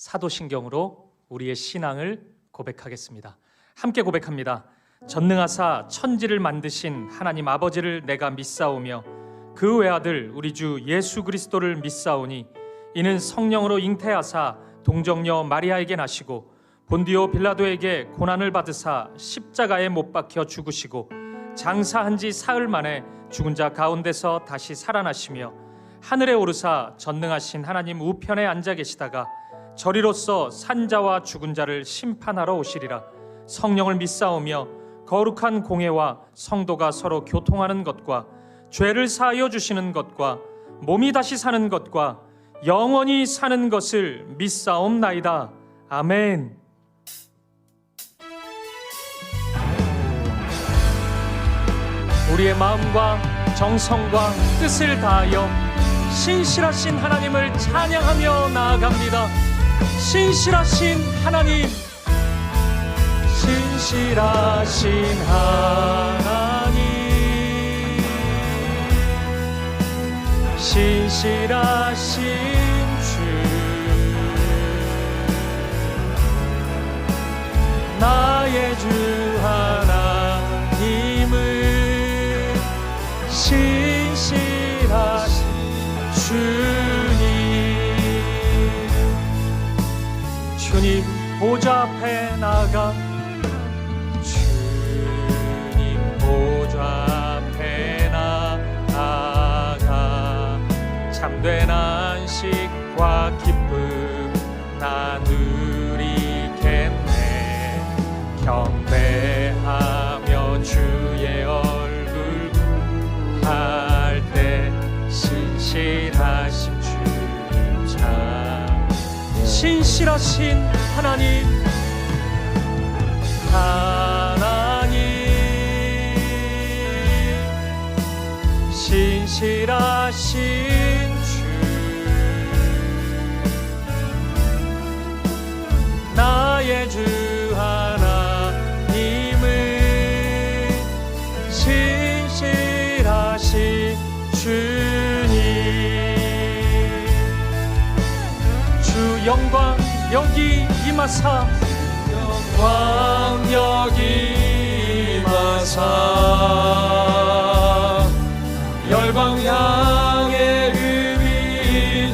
사도신경으로 우리의 신앙을 고백하겠습니다. 함께 고백합니다. 전능하사 천지를 만드신 하나님 아버지를 내가 믿사오며 그 외아들 우리 주 예수 그리스도를 믿사오니 이는 성령으로 잉태하사 동정녀 마리아에게 나시고 본디오 빌라도에게 고난을 받으사 십자가에 못 박혀 죽으시고 장사한 지 사흘 만에 죽은 자 가운데서 다시 살아나시며 하늘에 오르사 전능하신 하나님 우편에 앉아 계시다가 저리로서 산자와 죽은 자를 심판하러 오시리라. 성령을 믿사오며 거룩한 공회와 성도가 서로 교통하는 것과 죄를 사하여 주시는 것과 몸이 다시 사는 것과 영원히 사는 것을 믿사옵나이다. 아멘. 우리의 마음과 정성과 뜻을 다하여 신실하신 하나님을 찬양하며 나아갑니다. 신실하신 하나님, 신실하신 하나님, 신실하신 주, 나의 주 하나님을 신실하신 주님 보좌 앞에 나가 주님 보좌 앞에 나가 참된 안식과 기쁨 나누리겠네. 경배하며 주의 얼굴 할 때 신실하신 주님 참 신실하신 하나님, 하나님 신실하신 주, 나의 주 하나님을 신실하신 주님, 주 영광 여기 임하사, 영광 여기 임하사, 열방 향해 의미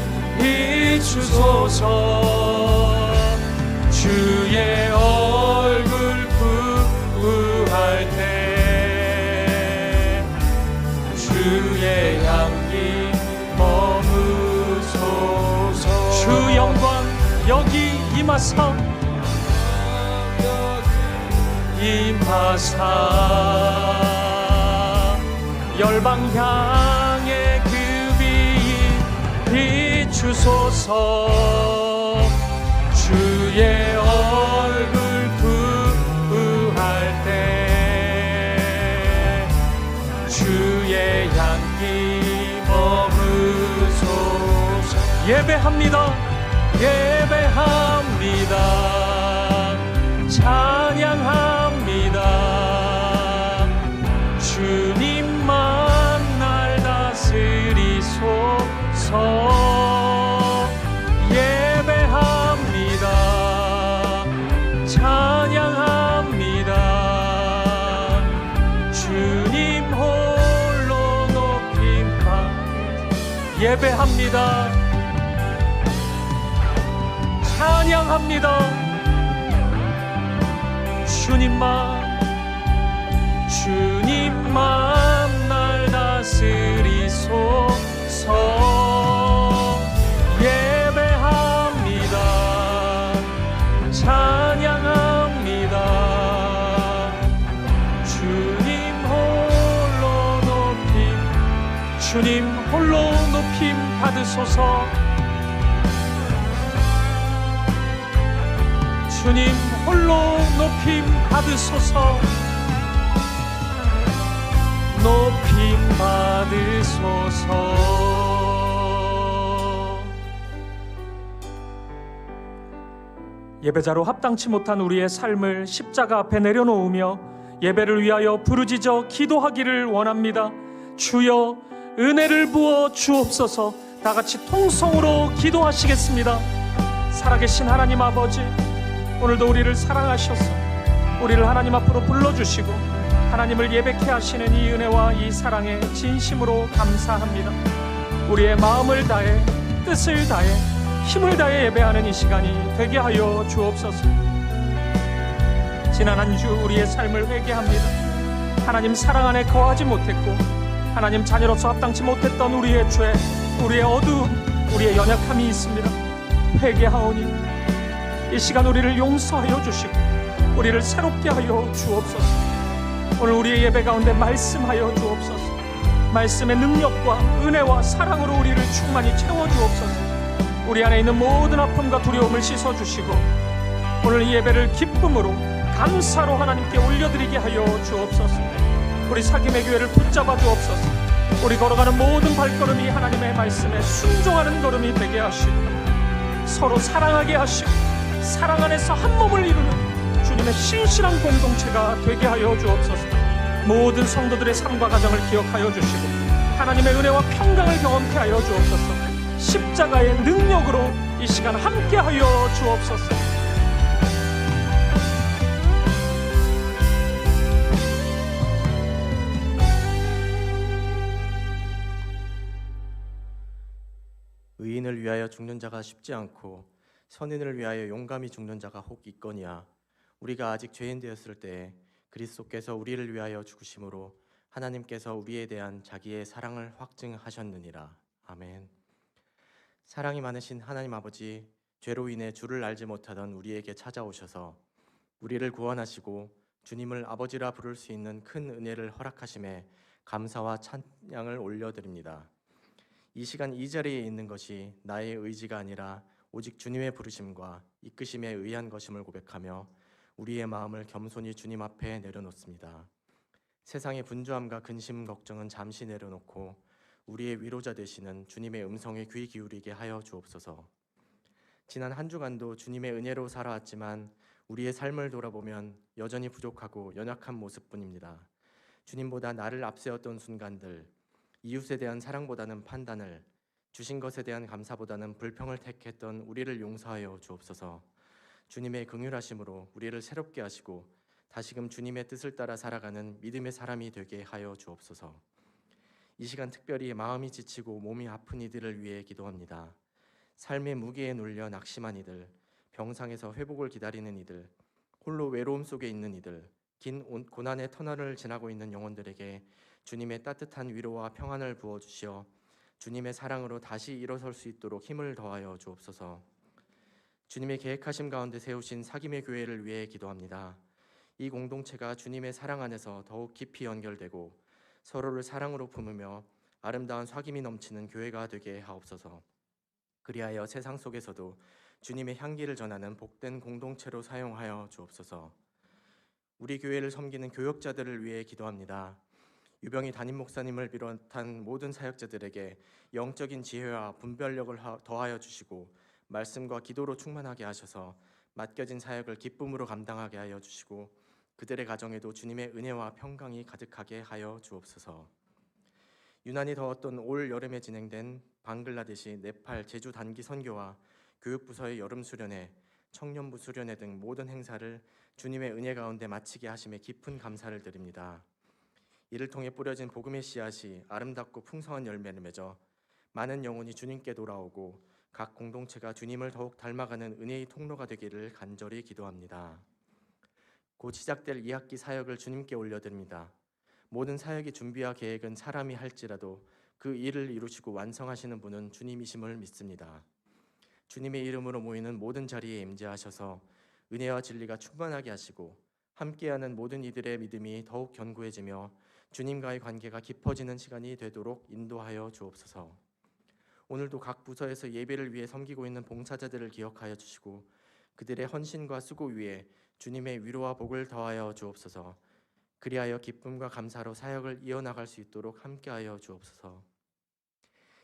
비추소서. 주의 얼굴 구할 때 주의 향기 머무소서. 주 영광 여기 임하사, 임하사, 열방 향해 그 빛 비추소서. 주의 얼굴 구할 때 주의 향기 머무소서. 예배합니다. 예배합니다. 찬양합니다. 주님만 날 다스리소서. 예배합니다. 찬양합니다. 주님 홀로 높임받. 예배합니다. 찬양합니다. 주님만 날 다스리소서. 예배합니다. 찬양합니다. 주님 홀로 높임 받으소서. 주님 홀로 높임 받으소서. 높임 받으소서. 예배자로 합당치 못한 우리의 삶을 십자가 앞에 내려놓으며 예배를 위하여 부르짖어 기도하기를 원합니다. 주여 은혜를 부어 주옵소서. 다 같이 통성으로 기도하시겠습니다. 살아계신 하나님 아버지, 오늘도 우리를 사랑하셔서 우리를 하나님 앞으로 불러주시고 하나님을 예배케 하시는 이 은혜와 이 사랑에 진심으로 감사합니다. 우리의 마음을 다해 뜻을 다해 힘을 다해 예배하는 이 시간이 되게 하여 주옵소서. 지난 한 주 우리의 삶을 회개합니다. 하나님 사랑 안에 거하지 못했고 하나님 자녀로서 합당치 못했던 우리의 죄, 우리의 어두움, 우리의 연약함이 있습니다. 회개하오니 이 시간 우리를 용서하여 주시고 우리를 새롭게 하여 주옵소서. 오늘 우리의 예배 가운데 말씀하여 주옵소서. 말씀의 능력과 은혜와 사랑으로 우리를 충만히 채워 주옵소서. 우리 안에 있는 모든 아픔과 두려움을 씻어 주시고 오늘 이 예배를 기쁨으로 감사로 하나님께 올려드리게 하여 주옵소서. 우리 사김의 교회를 붙잡아 주옵소서. 우리 걸어가는 모든 발걸음이 하나님의 말씀에 순종하는 걸음이 되게 하시고 서로 사랑하게 하시고 사랑 안에서 한 몸을 이루는 주님의 신실한 공동체가 되게 하여 주옵소서. 모든 성도들의 삶과 가정을 기억하여 주시고 하나님의 은혜와 평강을 경험케 하여 주옵소서. 십자가의 능력으로 이 시간 함께 하여 주옵소서. 의인을 위하여 죽는 자가 쉽지 않고 선인을 위하여 용감히 죽는 자가 혹 있거니와 우리가 아직 죄인 되었을 때에 그리스도께서 우리를 위하여 죽으심으로 하나님께서 우리에 대한 자기의 사랑을 확증하셨느니라. 아멘. 사랑이 많으신 하나님 아버지, 죄로 인해 주를 알지 못하던 우리에게 찾아오셔서 우리를 구원하시고 주님을 아버지라 부를 수 있는 큰 은혜를 허락하심에 감사와 찬양을 올려드립니다. 이 시간 이 자리에 있는 것이 나의 의지가 아니라 오직 주님의 부르심과 이끄심에 의한 것임을 고백하며 우리의 마음을 겸손히 주님 앞에 내려놓습니다. 세상의 분주함과 근심 걱정은 잠시 내려놓고 우리의 위로자 되시는 주님의 음성에 귀 기울이게 하여 주옵소서. 지난 한 주간도 주님의 은혜로 살아왔지만 우리의 삶을 돌아보면 여전히 부족하고 연약한 모습뿐입니다. 주님보다 나를 앞세웠던 순간들, 이웃에 대한 사랑보다는 판단을, 주신 것에 대한 감사보다는 불평을 택했던 우리를 용서하여 주옵소서. 주님의 긍휼하심으로 우리를 새롭게 하시고 다시금 주님의 뜻을 따라 살아가는 믿음의 사람이 되게 하여 주옵소서. 이 시간 특별히 마음이 지치고 몸이 아픈 이들을 위해 기도합니다. 삶의 무게에 눌려 낙심한 이들, 병상에서 회복을 기다리는 이들, 홀로 외로움 속에 있는 이들, 긴 고난의 터널을 지나고 있는 영혼들에게 주님의 따뜻한 위로와 평안을 부어주시어 주님의 사랑으로 다시 일어설 수 있도록 힘을 더하여 주옵소서. 주님의 계획하심 가운데 세우신 사김의 교회를 위해 기도합니다. 이 공동체가 주님의 사랑 안에서 더욱 깊이 연결되고 서로를 사랑으로 품으며 아름다운 사김이 넘치는 교회가 되게 하옵소서. 그리하여 세상 속에서도 주님의 향기를 전하는 복된 공동체로 사용하여 주옵소서. 우리 교회를 섬기는 교역자들을 위해 기도합니다. 유병희 담임 목사님을 비롯한 모든 사역자들에게 영적인 지혜와 분별력을 더하여 주시고 말씀과 기도로 충만하게 하셔서 맡겨진 사역을 기쁨으로 감당하게 하여 주시고 그들의 가정에도 주님의 은혜와 평강이 가득하게 하여 주옵소서. 유난히 더웠던 올 여름에 진행된 방글라데시, 네팔, 제주 단기 선교와 교육부서의 여름 수련회, 청년부 수련회 등 모든 행사를 주님의 은혜 가운데 마치게 하심에 깊은 감사를 드립니다. 이를 통해 뿌려진 복음의 씨앗이 아름답고 풍성한 열매를 맺어 많은 영혼이 주님께 돌아오고 각 공동체가 주님을 더욱 닮아가는 은혜의 통로가 되기를 간절히 기도합니다. 곧 시작될 2학기 사역을 주님께 올려드립니다. 모든 사역의 준비와 계획은 사람이 할지라도 그 일을 이루시고 완성하시는 분은 주님이심을 믿습니다. 주님의 이름으로 모이는 모든 자리에 임재하셔서 은혜와 진리가 충만하게 하시고 함께하는 모든 이들의 믿음이 더욱 견고해지며 주님과의 관계가 깊어지는 시간이 되도록 인도하여 주옵소서. 오늘도 각 부서에서 예배를 위해 섬기고 있는 봉사자들을 기억하여 주시고 그들의 헌신과 수고 위에 주님의 위로와 복을 더하여 주옵소서. 그리하여 기쁨과 감사로 사역을 이어나갈 수 있도록 함께하여 주옵소서.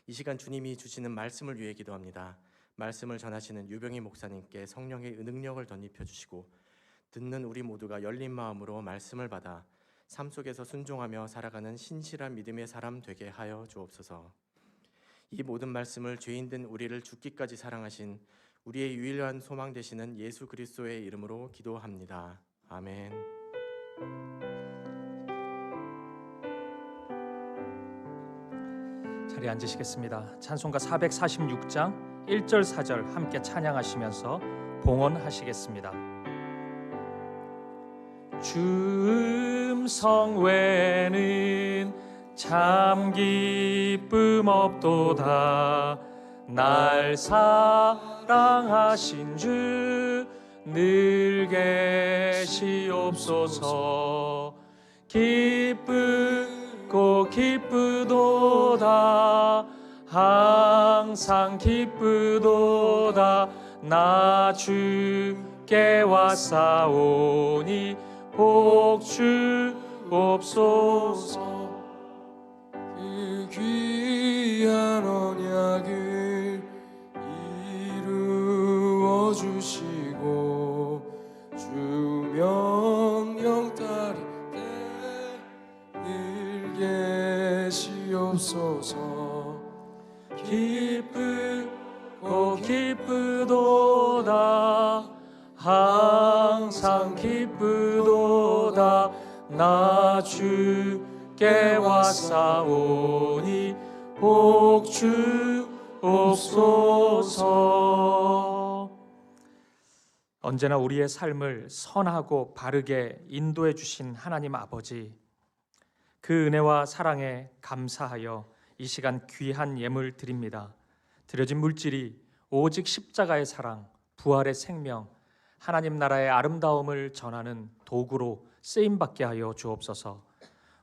이 시간 주님이 주시는 말씀을 위해 기도합니다. 말씀을 전하시는 유병희 목사님께 성령의 능력을 덧입혀 주시고 듣는 우리 모두가 열린 마음으로 말씀을 받아 삶 속에서 순종하며 살아가는 신실한 믿음의 사람 되게 하여 주옵소서. 이 모든 말씀을 죄인된 우리를 죽기까지 사랑하신 우리의 유일한 소망 되시는 예수 그리스도의 이름으로 기도합니다. 아멘. 자리에 앉으시겠습니다. 찬송가 446장 1절 4절 함께 찬양하시면서 봉헌하시겠습니다. 주 음성 외에는 참 기쁨 없도다. 날 사랑하신 주 늘 계시옵소서. 기쁘고 기쁘도다. 항상 기쁘도다. 나 주께 왔사오니 복 주옵소서. 그 귀한 언약을 이루어 주시고 주 명령 따를 때 늘 계시옵소서. 기쁘고 기쁘도다. 항상 기쁘도다. 나 주께 왔사오니 복 주옵소서. 언제나 우리의 삶을 선하고 바르게 인도해 주신 하나님 아버지, 그 은혜와 사랑에 감사하여 이 시간 귀한 예물 드립니다. 드려진 물질이 오직 십자가의 사랑, 부활의 생명, 하나님 나라의 아름다움을 전하는 도구로 쓰임받게 하여 주옵소서.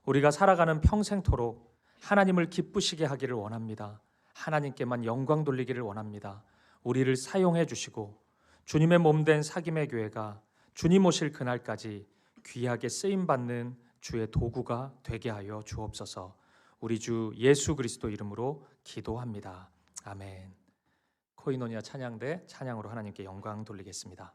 우리가 살아가는 평생토록 하나님을 기쁘시게 하기를 원합니다. 하나님께만 영광 돌리기를 원합니다. 우리를 사용해 주시고 주님의 몸된 사김의 교회가 주님 오실 그날까지 귀하게 쓰임받는 주의 도구가 되게 하여 주옵소서. 우리 주 예수 그리스도 이름으로 기도합니다. 아멘. 코이노니아 찬양대 찬양으로 하나님께 영광 돌리겠습니다.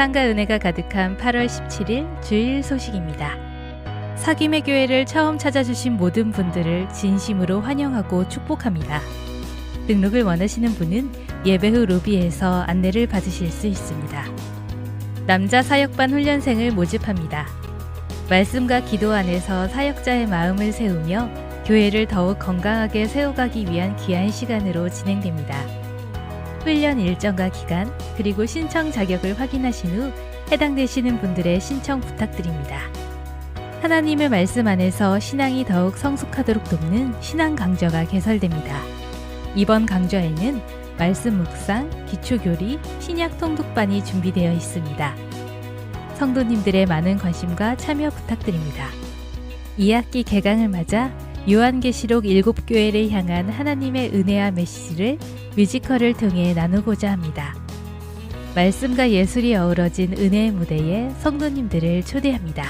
사랑과 은혜가 가득한 8월 17일 주일 소식입니다. 사귐의 교회를 처음 찾아주신 모든 분들을 진심으로 환영하고 축복합니다. 등록을 원하시는 분은 예배 후 로비에서 안내를 받으실 수 있습니다. 남자 사역반 훈련생을 모집합니다. 말씀과 기도 안에서 사역자의 마음을 세우며 교회를 더욱 건강하게 세워가기 위한 귀한 시간으로 진행됩니다. 훈련 일정과 기간, 그리고 신청 자격을 확인하신 후 해당되시는 분들의 신청 부탁드립니다. 하나님의 말씀 안에서 신앙이 더욱 성숙하도록 돕는 신앙 강좌가 개설됩니다. 이번 강좌에는 말씀 묵상, 기초교리, 신약 통독반이 준비되어 있습니다. 성도님들의 많은 관심과 참여 부탁드립니다. 2학기 개강을 맞아 요한계시록 7교회를 향한 하나님의 은혜와 메시지를 뮤지컬을 통해 나누고자 합니다. 말씀과 예술이 어우러진 은혜의 무대에 성도님들을 초대합니다.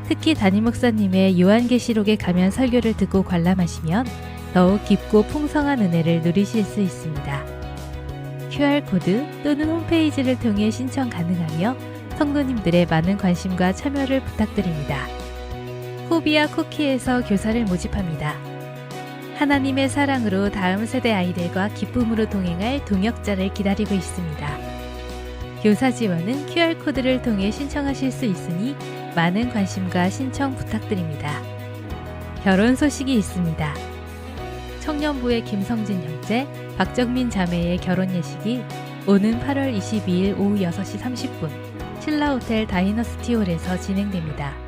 특히 담임 목사님의 요한계시록에 가면 설교를 듣고 관람하시면 더욱 깊고 풍성한 은혜를 누리실 수 있습니다. QR코드 또는 홈페이지를 통해 신청 가능하며 성도님들의 많은 관심과 참여를 부탁드립니다. 코비아 쿠키에서 교사를 모집합니다. 하나님의 사랑으로 다음 세대 아이들과 기쁨으로 동행할 동역자를 기다리고 있습니다. 교사 지원은 QR코드를 통해 신청하실 수 있으니 많은 관심과 신청 부탁드립니다. 결혼 소식이 있습니다. 청년부의 김성진 형제, 박정민 자매의 결혼 예식이 오는 8월 22일 오후 6시 30분 신라호텔 다이너스티홀에서 진행됩니다.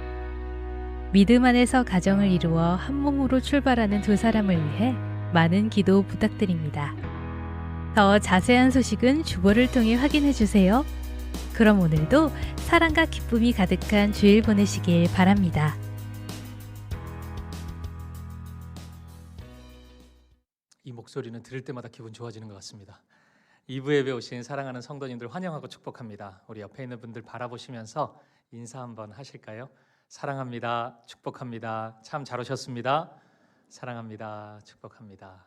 믿음 안에서 가정을 이루어 한 몸으로 출발하는 두 사람을 위해 많은 기도 부탁드립니다. 더 자세한 소식은 주보를 통해 확인해 주세요. 그럼 오늘도 사랑과 기쁨이 가득한 주일 보내시길 바랍니다. 이 목소리는 들을 때마다 기분 좋아지는 것 같습니다. 2부 예배 오신 사랑하는 성도님들 환영하고 축복합니다. 우리 옆에 있는 분들 바라보시면서 인사 한번 하실까요? 사랑합니다. 축복합니다. 참 잘 오셨습니다. 사랑합니다. 축복합니다.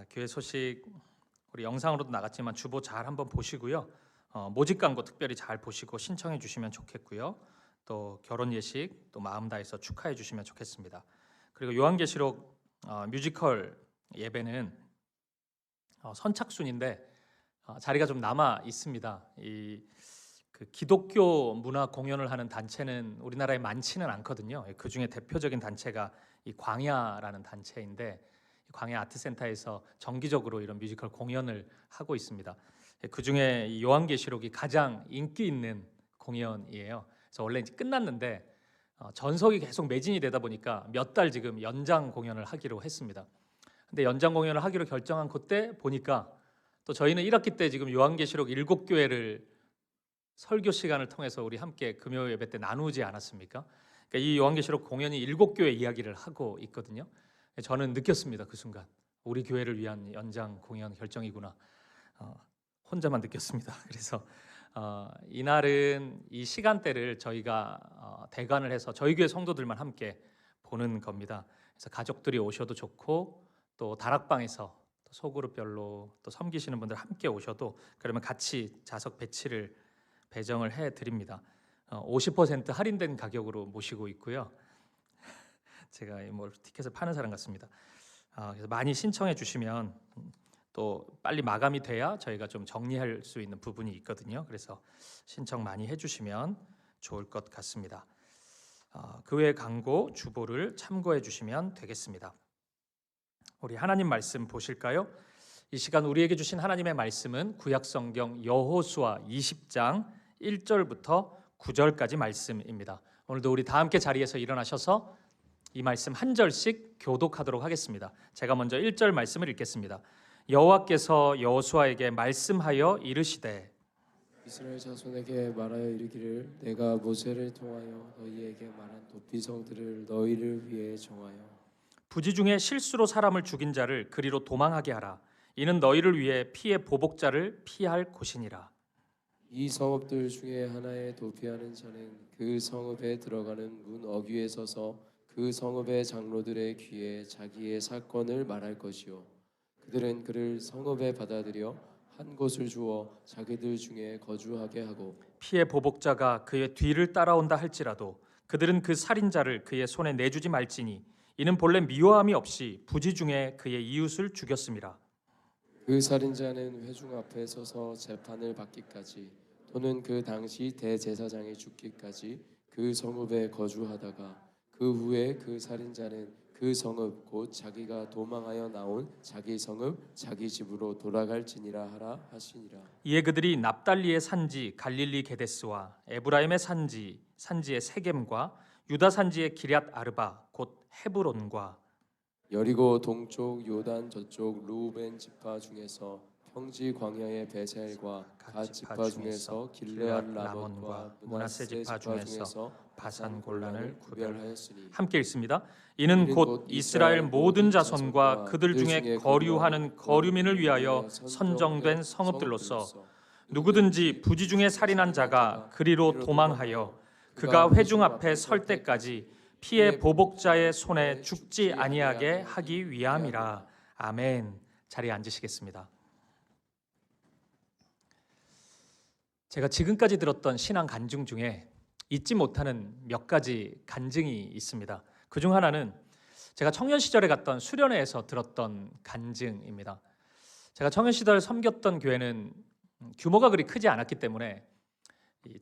교회 소식 우리 영상으로도 나갔지만 주보 잘 한번 보시고요. 모집 광고 특별히 잘 보시고 신청해 주시면 좋겠고요. 또 결혼 예식 또 마음 다해서 축하해 주시면 좋겠습니다. 그리고 요한계시록 뮤지컬 예배는 선착순인데 자리가 좀 남아 있습니다. 그 기독교 문화 공연을 하는 단체는 우리나라에 많지는 않거든요. 그 중에 대표적인 단체가 이 광야라는 단체인데 광야 아트센터에서 정기적으로 이런 뮤지컬 공연을 하고 있습니다. 그 중에 이 요한계시록이 가장 인기 있는 공연이에요. 그래서 원래 이제 끝났는데 전석이 계속 매진이 되다 보니까 몇 달 지금 연장 공연을 하기로 했습니다. 근데 연장 공연을 하기로 결정한 그때 보니까 또 저희는 1학기 때 지금 요한계시록 7교회를 설교 시간을 통해서 우리 함께 금요 예배 때 나누지 않았습니까? 그러니까 이 요한계시록 공연이 7교회 이야기를 하고 있거든요. 저는 느꼈습니다. 그 순간 우리 교회를 위한 연장 공연 결정이구나. 혼자만 느꼈습니다. 그래서 이날은 이 시간대를 저희가 대관을 해서 저희 교회 성도들만 함께 보는 겁니다. 그래서 가족들이 오셔도 좋고 또 다락방에서 또 소그룹별로 또 섬기시는 분들 함께 오셔도 그러면 같이 좌석 배정을 해 드립니다. 50% 할인된 가격으로 모시고 있고요. 제가 뭐 티켓을 파는 사람 같습니다. 그래서 많이 신청해 주시면 또 빨리 마감이 돼야 저희가 좀 정리할 수 있는 부분이 있거든요. 그래서 신청 많이 해주시면 좋을 것 같습니다. 그 외 광고 주보를 참고해 주시면 되겠습니다. 우리 하나님 말씀 보실까요? 이 시간 우리에게 주신 하나님의 말씀은 구약성경 여호수아 20장 1절부터 9절까지 말씀입니다. 오늘도 우리 다 함께 자리에서 일어나셔서 이 말씀 한 절씩 교독하도록 하겠습니다. 제가 먼저 1절 말씀을 읽겠습니다. 여호와께서 여호수아에게 말씀하여 이르시되 이스라엘 자손에게 말하여 이르기를 내가 모세를 통하여 너희에게 말한 도피성들을 너희를 위해 정하여 부지 중에 실수로 사람을 죽인 자를 그리로 도망하게 하라. 이는 너희를 위해 피의 보복자를 피할 곳이니라. 이 성읍들 중에 하나에 도피하는 자는 그 성읍에 들어가는 문 어귀에 서서 그 성읍의 장로들의 귀에 자기의 사건을 말할 것이요 그들은 그를 성읍에 받아들여 한 곳을 주어 자기들 중에 거주하게 하고 피의 보복자가 그의 뒤를 따라온다 할지라도 그들은 그 살인자를 그의 손에 내주지 말지니 이는 본래 미워함이 없이 부지 중에 그의 이웃을 죽였음이라. 그 살인자는 회중 앞에 서서 재판을 받기까지 또는 그 당시 대제사장이 죽기까지 그 성읍에 거주하다가 그 후에 그 살인자는 그 성읍 곧 자기가 도망하여 나온 자기 성읍 자기 집으로 돌아갈지니라 하라 하시니라. 이에 그들이 납달리의 산지 갈릴리 게데스와 에브라임의 산지의 세겜과 유다 산지의 기럇 아르바 곧 헤브론과 여리고 동쪽 요단 저쪽 루벤 지파 중에서 평지 광야의 베셀과 갓 지파 중에서 길르앗 라몬과 므낫세 지파 중에서 바산 골란을 구별하였으니 함께 읽습니다. 이는 곧 이스라엘 모든 자손과 그들 중에 거류하는 거류민을 위하여 선정된 성읍들로서 누구든지 부지 중에 살인한 자가 그리로 도망하여 그가 회중 앞에 설 때까지 피의 보복자의 손에 죽지 아니하게 하기 위함이라. 아멘. 자리에 앉으시겠습니다. 제가 지금까지 들었던 신앙 간증 중에 잊지 못하는 몇 가지 간증이 있습니다. 그중 하나는 제가 청년 시절에 갔던 수련회에서 들었던 간증입니다. 제가 청년 시절 섬겼던 교회는 규모가 그리 크지 않았기 때문에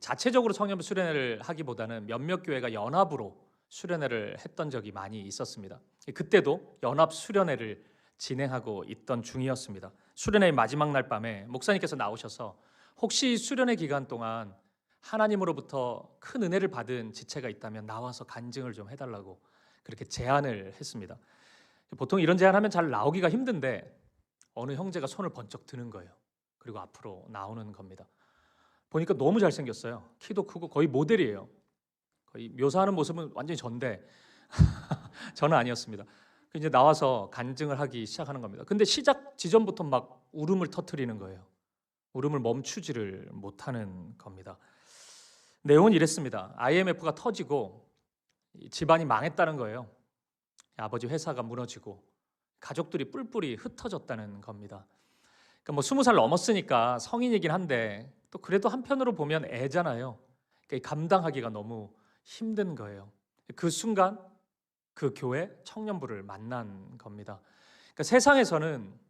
자체적으로 청년부 수련회를 하기보다는 몇몇 교회가 연합으로 수련회를 했던 적이 많이 있었습니다. 그때도 연합 수련회를 진행하고 있던 중이었습니다. 수련회의 마지막 날 밤에 목사님께서 나오셔서 혹시 수련회 기간 동안 하나님으로부터 큰 은혜를 받은 지체가 있다면 나와서 간증을 좀 해달라고 그렇게 제안을 했습니다. 보통 이런 제안하면 잘 나오기가 힘든데 어느 형제가 손을 번쩍 드는 거예요. 그리고 앞으로 나오는 겁니다. 보니까 너무 잘생겼어요. 키도 크고 거의 모델이에요. 거의 묘사하는 모습은 완전히 전데 저는 아니었습니다. 이제 나와서 간증을 하기 시작하는 겁니다. 근데 시작 지점부터 막 울음을 터뜨리는 거예요. 울음을 멈추지를 못하는 겁니다. 내용은 이랬습니다. IMF가 터지고 집안이 망했다는 거예요. 아버지 회사가 무너지고 가족들이 뿔뿔이 흩어졌다는 겁니다. 그러니까 뭐 20살 넘었으니까 성인이긴 한데 또 그래도 한편으로 보면 애잖아요. 그러니까 감당하기가 너무 힘든 거예요. 그 순간 그 교회 청년부를 만난 겁니다. 그러니까 세상에서는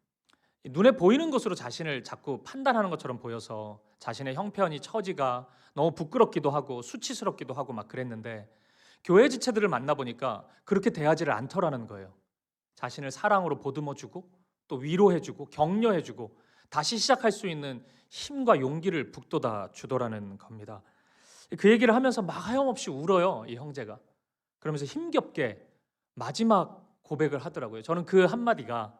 눈에 보이는 것으로 자신을 자꾸 판단하는 것처럼 보여서 자신의 형편이 처지가 너무 부끄럽기도 하고 수치스럽기도 하고 막 그랬는데 교회 지체들을 만나보니까 그렇게 대하지를 않더라는 거예요. 자신을 사랑으로 보듬어주고 또 위로해주고 격려해주고 다시 시작할 수 있는 힘과 용기를 북돋아 주더라는 겁니다. 그 얘기를 하면서 막 하염없이 울어요, 이 형제가. 그러면서 힘겹게 마지막 고백을 하더라고요. 저는 그 한마디가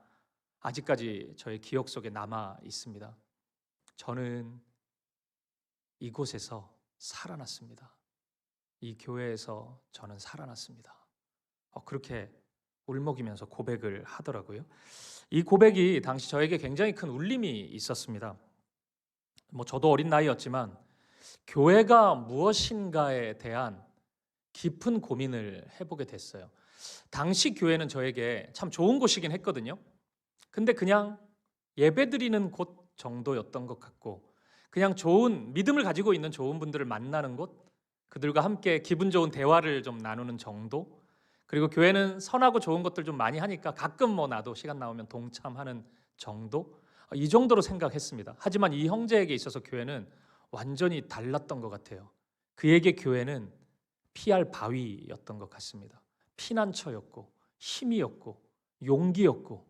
아직까지 저의 기억 속에 남아 있습니다. 저는 이곳에서 살아났습니다. 이 교회에서 저는 살아났습니다. 그렇게 울먹이면서 고백을 하더라고요. 이 고백이 당시 저에게 굉장히 큰 울림이 있었습니다. 저도 어린 나이였지만 교회가 무엇인가에 대한 깊은 고민을 해보게 됐어요. 당시 교회는 저에게 참 좋은 곳이긴 했거든요. 근데 그냥 예배드리는 곳 정도였던 것 같고 그냥 좋은 믿음을 가지고 있는 좋은 분들을 만나는 곳, 그들과 함께 기분 좋은 대화를 좀 나누는 정도, 그리고 교회는 선하고 좋은 것들 좀 많이 하니까 가끔 나도 시간 나오면 동참하는 정도, 이 정도로 생각했습니다. 하지만 이 형제에게 있어서 교회는 완전히 달랐던 것 같아요. 그에게 교회는 피할 바위였던 것 같습니다. 피난처였고 힘이었고 용기였고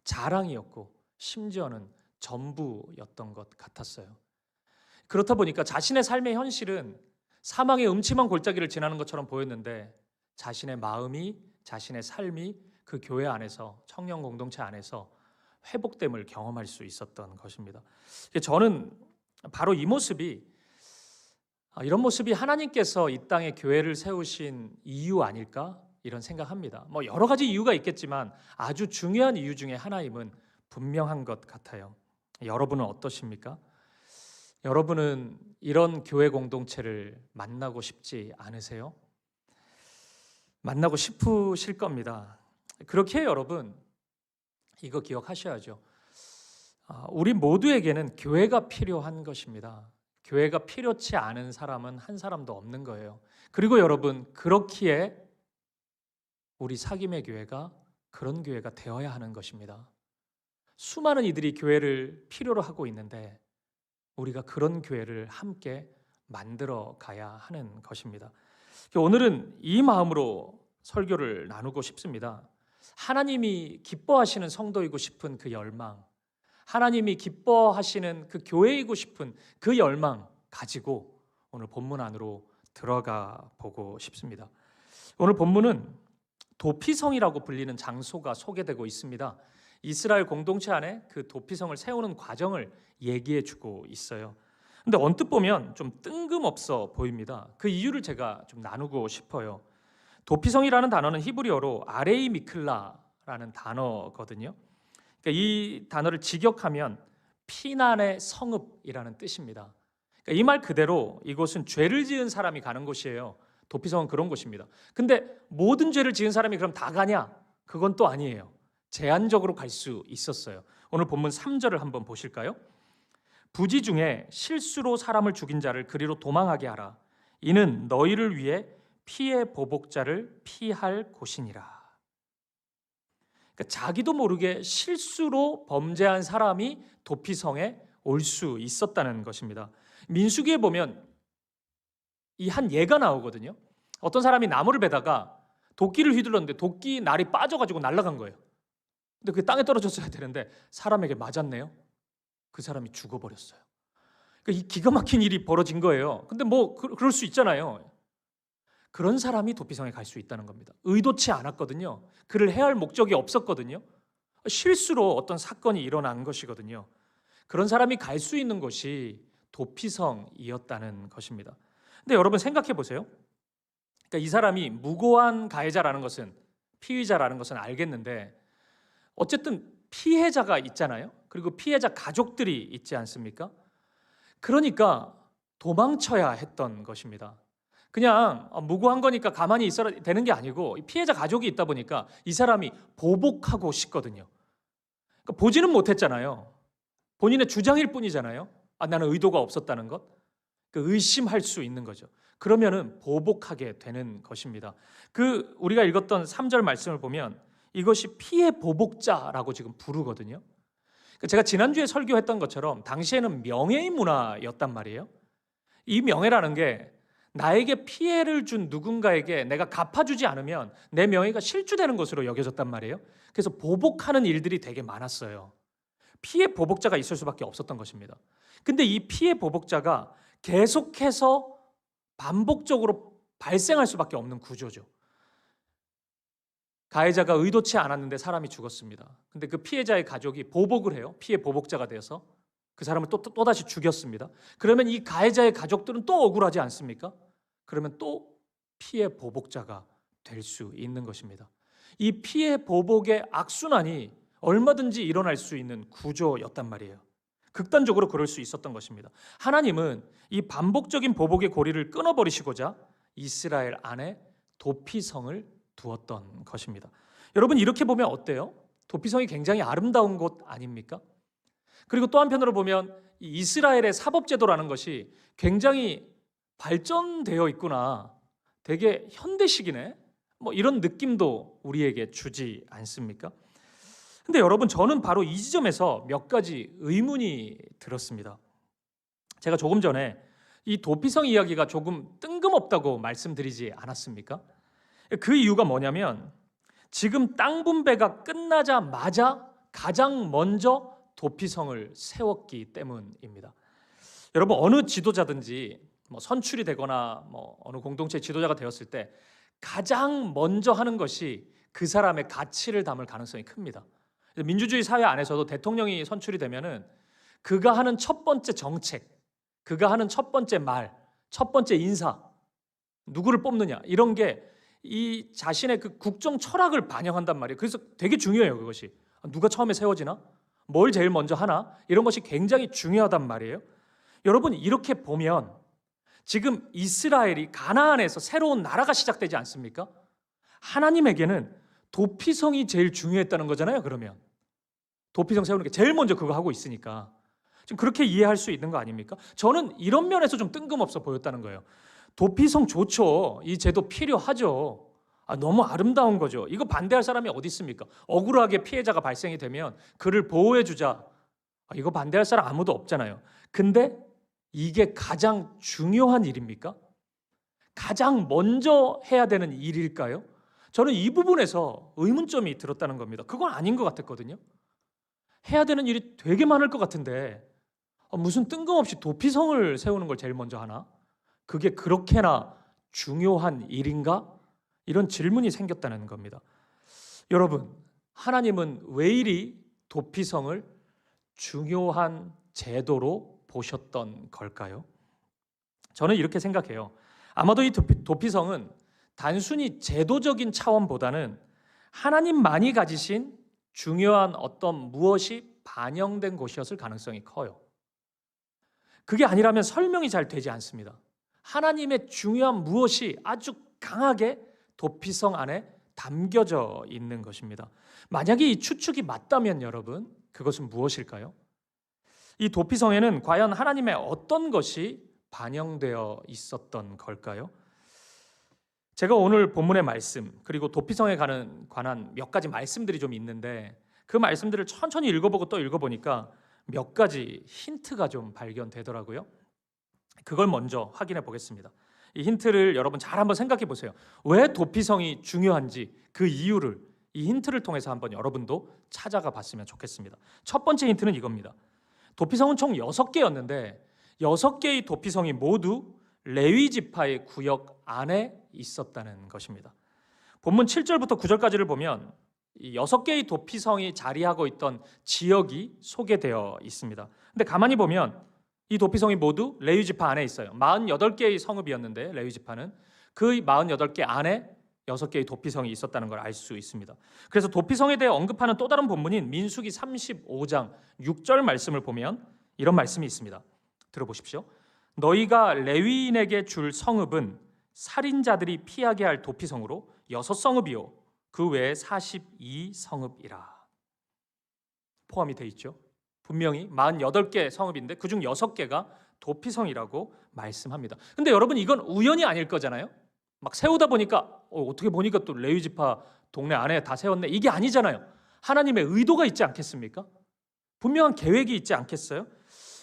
자랑이었고 심지어는 전부였던 것 같았어요. 그렇다 보니까 자신의 삶의 현실은 사망의 음침한 골짜기를 지나는 것처럼 보였는데 자신의 마음이, 자신의 삶이 그 교회 안에서, 청년 공동체 안에서 회복됨을 경험할 수 있었던 것입니다. 저는 바로 이 모습이, 이런 모습이 하나님께서 이 땅에 교회를 세우신 이유 아닐까? 이런 생각합니다. 여러 가지 이유가 있겠지만 아주 중요한 이유 중에 하나임은 분명한 것 같아요. 여러분은 어떠십니까? 여러분은 이런 교회 공동체를 만나고 싶지 않으세요? 만나고 싶으실 겁니다. 그렇게 여러분, 이거 기억하셔야죠. 우리 모두에게는 교회가 필요한 것입니다. 교회가 필요치 않은 사람은 한 사람도 없는 거예요. 그리고 여러분, 그렇기에 우리 사김의 교회가 그런 교회가 되어야 하는 것입니다. 수많은 이들이 교회를 필요로 하고 있는데 우리가 그런 교회를 함께 만들어 가야 하는 것입니다. 오늘은 이 마음으로 설교를 나누고 싶습니다. 하나님이 기뻐하시는 성도이고 싶은 그 열망, 하나님이 기뻐하시는 그 교회이고 싶은 그 열망 가지고 오늘 본문 안으로 들어가 보고 싶습니다. 오늘 본문은 도피성이라고 불리는 장소가 소개되고 있습니다. 이스라엘 공동체 안에 그 도피성을 세우는 과정을 얘기해 주고 있어요. 근데 언뜻 보면 좀 뜬금없어 보입니다. 그 이유를 제가 좀 나누고 싶어요. 도피성이라는 단어는 히브리어로 아레이 미클라라는 단어거든요. 그러니까 이 단어를 직역하면 피난의 성읍이라는 뜻입니다. 그러니까 이 말 그대로 이곳은 죄를 지은 사람이 가는 곳이에요. 도피성은 그런 곳입니다. 근데 모든 죄를 지은 사람이 그럼 다 가냐? 그건 또 아니에요. 제한적으로 갈 수 있었어요. 오늘 본문 3절을 한번 보실까요? 부지 중에 실수로 사람을 죽인 자를 그리로 도망하게 하라. 이는 너희를 위해 피의 보복자를 피할 곳이니라. 그러니까 자기도 모르게 실수로 범죄한 사람이 도피성에 올 수 있었다는 것입니다. 민수기에 보면 이 한 예가 나오거든요. 어떤 사람이 나무를 베다가 도끼를 휘둘렀는데 도끼 날이 빠져가지고 날아간 거예요. 근데 그게 땅에 떨어졌어야 되는데 사람에게 맞았네요. 그 사람이 죽어버렸어요. 그러니까 이 기가 막힌 일이 벌어진 거예요. 근데 뭐 그럴 수 있잖아요. 그런 사람이 도피성에 갈 수 있다는 겁니다. 의도치 않았거든요. 그를 해야 할 목적이 없었거든요. 실수로 어떤 사건이 일어난 것이거든요. 그런 사람이 갈 수 있는 곳이 도피성이었다는 것입니다. 근데 여러분 생각해 보세요. 그러니까 이 사람이 무고한 가해자라는 것은, 피의자라는 것은 알겠는데 어쨌든 피해자가 있잖아요. 그리고 피해자 가족들이 있지 않습니까? 그러니까 도망쳐야 했던 것입니다. 그냥 무고한 거니까 가만히 있어야 되는 게 아니고 피해자 가족이 있다 보니까 이 사람이 보복하고 싶거든요. 그러니까 보지는 못했잖아요. 본인의 주장일 뿐이잖아요. 나는 의도가 없었다는 것. 의심할 수 있는 거죠. 그러면은 보복하게 되는 것입니다. 우리가 읽었던 3절 말씀을 보면 이것이 피해 보복자라고 지금 부르거든요. 제가 지난주에 설교했던 것처럼 당시에는 명예의 문화였단 말이에요. 이 명예라는 게 나에게 피해를 준 누군가에게 내가 갚아주지 않으면 내 명예가 실추되는 것으로 여겨졌단 말이에요. 그래서 보복하는 일들이 되게 많았어요. 피해 보복자가 있을 수밖에 없었던 것입니다. 근데 이 피해 보복자가 계속해서 반복적으로 발생할 수밖에 없는 구조죠. 가해자가 의도치 않았는데 사람이 죽었습니다. 근데 그 피해자의 가족이 보복을 해요. 피해 보복자가 되어서 그 사람을 또다시 죽였습니다. 그러면 이 가해자의 가족들은 또 억울하지 않습니까? 그러면 또 피해 보복자가 될 수 있는 것입니다. 이 피해 보복의 악순환이 얼마든지 일어날 수 있는 구조였단 말이에요. 극단적으로 그럴 수 있었던 것입니다. 하나님은 이 반복적인 보복의 고리를 끊어버리시고자 이스라엘 안에 도피성을 두었던 것입니다. 여러분 이렇게 보면 어때요? 도피성이 굉장히 아름다운 곳 아닙니까? 그리고 또 한편으로 보면 이 이스라엘의 사법제도라는 것이 굉장히 발전되어 있구나. 되게 현대식이네. 뭐 이런 느낌도 우리에게 주지 않습니까? 근데 여러분 저는 바로 이 지점에서 몇 가지 의문이 들었습니다. 제가 조금 전에 이 도피성 이야기가 조금 뜬금없다고 말씀드리지 않았습니까? 그 이유가 뭐냐면 지금 땅 분배가 끝나자마자 가장 먼저 도피성을 세웠기 때문입니다. 여러분 어느 지도자든지 선출이 되거나 어느 공동체 지도자가 되었을 때 가장 먼저 하는 것이 그 사람의 가치를 담을 가능성이 큽니다. 민주주의 사회 안에서도 대통령이 선출이 되면은 그가 하는 첫 번째 정책, 그가 하는 첫 번째 말, 첫 번째 인사, 누구를 뽑느냐 이런 게 이 자신의 그 국정 철학을 반영한단 말이에요. 그래서 되게 중요해요. 그것이 누가 처음에 세워지나, 뭘 제일 먼저 하나 이런 것이 굉장히 중요하단 말이에요. 여러분 이렇게 보면 지금 이스라엘이 가나안에서 새로운 나라가 시작되지 않습니까? 하나님에게는 도피성이 제일 중요했다는 거잖아요. 그러면 도피성 세우는 게 제일 먼저 그거 하고 있으니까 지금 그렇게 이해할 수 있는 거 아닙니까? 저는 이런 면에서 좀 뜬금없어 보였다는 거예요. 도피성 좋죠. 이 제도 필요하죠. 너무 아름다운 거죠. 이거 반대할 사람이 어디 있습니까? 억울하게 피해자가 발생이 되면 그를 보호해주자. 이거 반대할 사람 아무도 없잖아요. 근데 이게 가장 중요한 일입니까? 가장 먼저 해야 되는 일일까요? 저는 이 부분에서 의문점이 들었다는 겁니다. 그건 아닌 것 같았거든요. 해야 되는 일이 되게 많을 것 같은데 무슨 뜬금없이 도피성을 세우는 걸 제일 먼저 하나? 그게 그렇게나 중요한 일인가? 이런 질문이 생겼다는 겁니다. 여러분, 하나님은 왜 이리 도피성을 중요한 제도로 보셨던 걸까요? 저는 이렇게 생각해요. 아마도 이 도피성은 단순히 제도적인 차원보다는 하나님만이 가지신 중요한 어떤 무엇이 반영된 곳이었을 가능성이 커요. 그게 아니라면 설명이 잘 되지 않습니다. 하나님의 중요한 무엇이 아주 강하게 도피성 안에 담겨져 있는 것입니다. 만약에 이 추측이 맞다면 여러분, 그것은 무엇일까요? 이 도피성에는 과연 하나님의 어떤 것이 반영되어 있었던 걸까요? 제가 오늘 본문의 말씀 그리고 도피성에 관한 몇 가지 말씀들이 좀 있는데 그 말씀들을 천천히 읽어보고 또 읽어보니까 몇 가지 힌트가 좀 발견되더라고요. 그걸 먼저 확인해 보겠습니다. 이 힌트를 여러분 잘 한번 생각해 보세요. 왜 도피성이 중요한지 그 이유를 이 힌트를 통해서 한번 여러분도 찾아가 봤으면 좋겠습니다. 첫 번째 힌트는 이겁니다. 도피성은 총 6개였는데 6개의 도피성이 모두 레위 지파의 구역 안에 있었다는 것입니다. 본문 7절부터 9절까지를 보면 이 6개의 도피성이 자리하고 있던 지역이 소개되어 있습니다. 근데 가만히 보면 이 도피성이 모두 레위 지파 안에 있어요. 48개의 성읍이었는데 레위 지파는 그 48개 안에 6개의 도피성이 있었다는 걸 알 수 있습니다. 그래서 도피성에 대해 언급하는 또 다른 본문인 민수기 35장 6절 말씀을 보면 이런 말씀이 있습니다. 들어보십시오. 너희가 레위인에게 줄 성읍은 살인자들이 피하게 할 도피성으로 6성읍이요 그 외에 42성읍이라. 포함이 돼 있죠. 분명히 48개 성읍인데 그중 6개가 도피성이라고 말씀합니다. 근데 여러분 이건 우연이 아닐 거잖아요. 막 세우다 보니까 어떻게 보니까 또 레위 지파 동네 안에 다 세웠네. 이게 아니잖아요. 하나님의 의도가 있지 않겠습니까? 분명한 계획이 있지 않겠어요?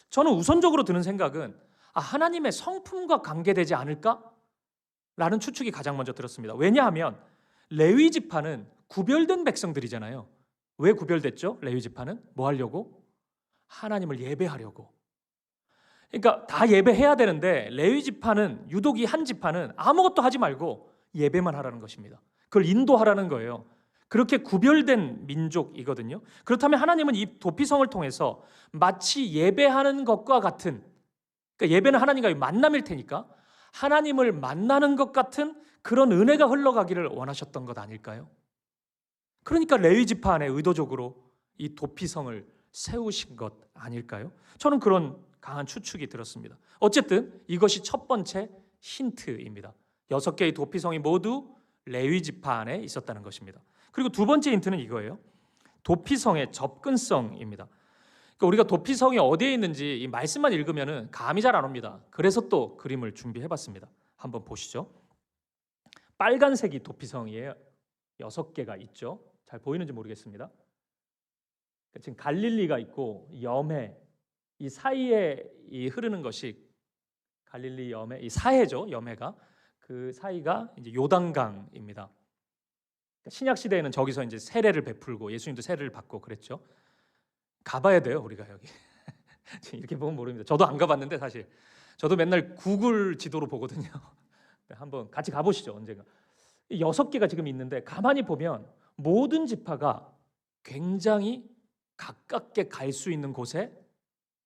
저는 우선적으로 드는 생각은 하나님의 성품과 관계되지 않을까? 라는 추측이 가장 먼저 들었습니다. 왜냐하면 레위 지파는 구별된 백성들이잖아요. 왜 구별됐죠? 레위 지파는 뭐 하려고? 하나님을 예배하려고. 그러니까 다 예배해야 되는데 레위 지파는 유독 이 한 지파는 아무것도 하지 말고 예배만 하라는 것입니다. 그걸 인도하라는 거예요. 그렇게 구별된 민족이거든요. 그렇다면 하나님은 이 도피성을 통해서 마치 예배하는 것과 같은, 그러니까 예배는 하나님과의 만남일 테니까 하나님을 만나는 것 같은 그런 은혜가 흘러가기를 원하셨던 것 아닐까요? 그러니까 레위 지파 안에 의도적으로 이 도피성을 세우신 것 아닐까요? 저는 그런 강한 추측이 들었습니다. 어쨌든 이것이 첫 번째 힌트입니다. 6개의 도피성이 모두 레위 지파 안에 있었다는 것입니다. 그리고 두 번째 힌트는 이거예요. 도피성의 접근성입니다. 그러니까 우리가 도피성이 어디에 있는지 이 말씀만 읽으면 감이 잘 안 옵니다. 그래서 또 그림을 준비해봤습니다. 한번 보시죠. 빨간색이 도피성이에요. 6개가 있죠. 잘 보이는지 모르겠습니다. 지금 갈릴리가 있고 염해, 이 사이에 이 흐르는 것이 갈릴리 염해, 이 사해죠. 염해가 그 사이가 이제 요단강입니다. 신약 시대에는 저기서 이제 세례를 베풀고 예수님도 세례를 받고 그랬죠. 가봐야 돼요, 우리가 여기. 이렇게 보면 모릅니다. 저도 안 가봤는데 사실 저도 맨날 구글 지도로 보거든요. 한번 같이 가보시죠, 언젠가. 6개가 지금 있는데 가만히 보면 모든 지파가 굉장히 가깝게 갈 수 있는 곳에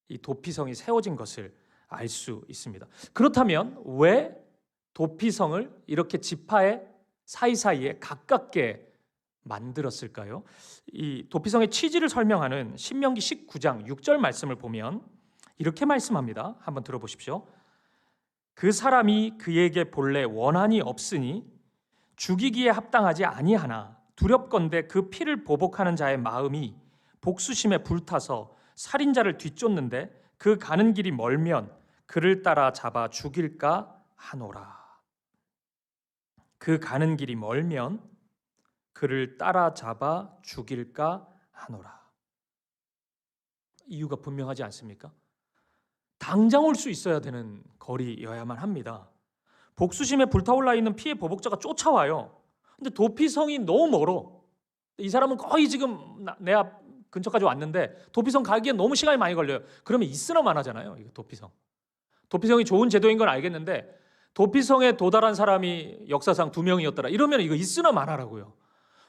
이 도피성이 세워진 것을 알 수 있습니다. 그렇다면 왜 도피성을 이렇게 지파의 사이사이에 가깝게 만들었을까요? 이 도피성의 취지를 설명하는 신명기 19장 6절 말씀을 보면 이렇게 말씀합니다. 한번 들어보십시오. 그 사람이 그에게 본래 원한이 없으니 죽이기에 합당하지 아니하나 두렵건대 그 피를 보복하는 자의 마음이 복수심에 불타서 살인자를 뒤쫓는데 그 가는 길이 멀면 그를 따라 잡아 죽일까 하노라. 그 가는 길이 멀면 그를 따라 잡아 죽일까 하노라. 이유가 분명하지 않습니까? 당장 올 수 있어야 되는 거리여야만 합니다. 복수심에 불타올라 있는 피해 보복자가 쫓아와요. 근데 도피성이 너무 멀어. 이 사람은 거의 지금 내 앞 근처까지 왔는데 도피성 가기엔 너무 시간이 많이 걸려요. 그러면 있으나 마나잖아요. 이거 도피성. 도피성이 좋은 제도인 건 알겠는데 도피성에 도달한 사람이 역사상 2명이었더라. 이러면 이거 있으나 마나라고요.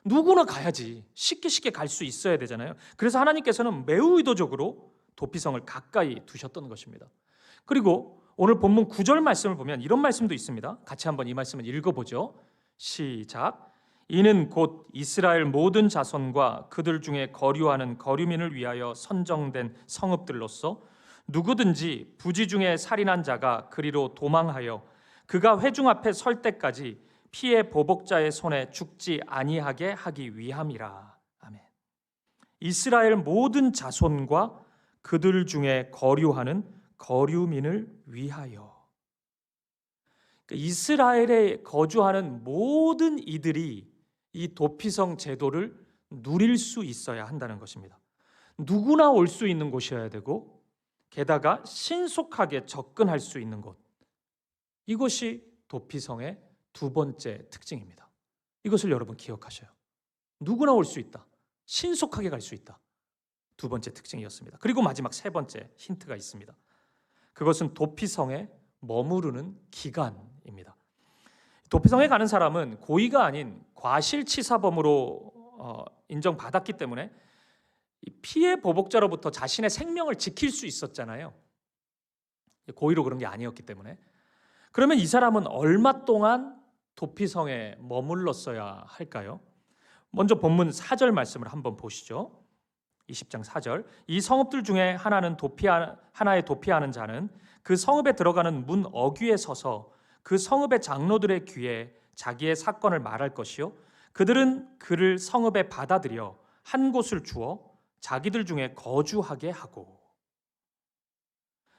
누구나 가야지. 쉽게 갈 수 있어야 되잖아요. 그래서 하나님께서는 매우 의도적으로 도피성을 가까이 두셨던 것입니다. 그리고 오늘 본문 9절 말씀을 보면 이런 말씀도 있습니다. 같이 한번 이 말씀을 읽어보죠. 시작. 이는 곧 이스라엘 모든 자손과 그들 중에 거류하는 거류민을 위하여 선정된 성읍들로서 누구든지 부지 중에 살인한 자가 그리로 도망하여 그가 회중 앞에 설 때까지 피해 보복자의 손에 죽지 아니하게 하기 위함이라. 아멘. 이스라엘 모든 자손과 그들 중에 거류하는 거류민을 위하여. 그러니까 이스라엘에 거주하는 모든 이들이 이 도피성 제도를 누릴 수 있어야 한다는 것입니다. 누구나 올 수 있는 곳이어야 되고 게다가 신속하게 접근할 수 있는 곳. 이것이 도피성의 두 번째 특징입니다. 이것을 여러분 기억하셔요. 누구나 올 수 있다. 신속하게 갈 수 있다. 두 번째 특징이었습니다. 그리고 마지막 세 번째 힌트가 있습니다. 그것은 도피성에 머무르는 기간입니다. 도피성에 가는 사람은 고의가 아닌 과실치사범으로 인정받았기 때문에 피해 보복자로부터 자신의 생명을 지킬 수 있었잖아요. 고의로 그런 게 아니었기 때문에. 그러면 이 사람은 얼마 동안 도피성에 머물렀어야 할까요? 먼저 본문 4절 말씀을 한번 보시죠. 20장 4절. 이 성읍들 중에 하나에 도피하는 자는 그 성읍에 들어가는 문 어귀에 서서 그 성읍의 장로들의 귀에 자기의 사건을 말할 것이요 그들은 그를 성읍에 받아들여 한 곳을 주어 자기들 중에 거주하게 하고.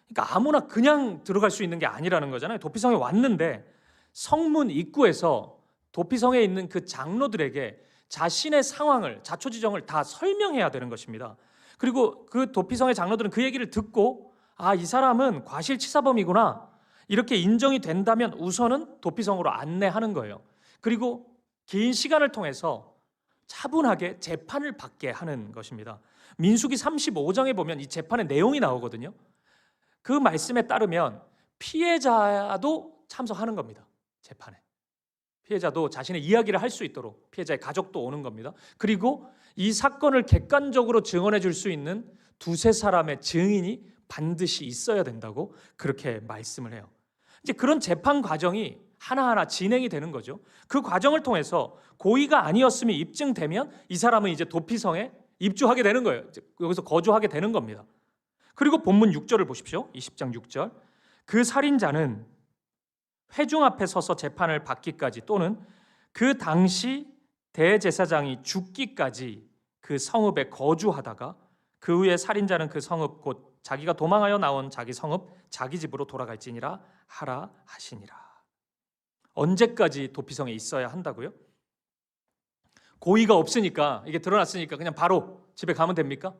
그러니까 아무나 그냥 들어갈 수 있는 게 아니라는 거잖아요. 도피성에 왔는데 성문 입구에서 도피성에 있는 그 장로들에게 자신의 상황을, 자초지정을 다 설명해야 되는 것입니다. 그리고 그 도피성의 장로들은 그 얘기를 듣고 이 사람은 과실치사범이구나 이렇게 인정이 된다면 우선은 도피성으로 안내하는 거예요. 그리고 긴 시간을 통해서 차분하게 재판을 받게 하는 것입니다. 민수기 35장에 보면 이 재판의 내용이 나오거든요. 그 말씀에 따르면 피해자도 참석하는 겁니다. 재판에. 피해자도 자신의 이야기를 할 수 있도록 피해자의 가족도 오는 겁니다. 그리고 이 사건을 객관적으로 증언해 줄 수 있는 두세 사람의 증인이 반드시 있어야 된다고 그렇게 말씀을 해요. 이제 그런 재판 과정이 하나하나 진행이 되는 거죠. 그 과정을 통해서 고의가 아니었음이 입증되면 이 사람은 이제 도피성에 입주하게 되는 거예요. 여기서 거주하게 되는 겁니다. 그리고 본문 6절을 보십시오. 20장 6절. 그 살인자는 회중 앞에 서서 재판을 받기까지 또는 그 당시 대제사장이 죽기까지 그 성읍에 거주하다가 그 후에 살인자는 그 성읍 곧 자기가 도망하여 나온 자기 성읍 자기 집으로 돌아갈지니라 하라 하시니라. 언제까지 도피성에 있어야 한다고요? 고의가 없으니까 이게 드러났으니까 그냥 바로 집에 가면 됩니까?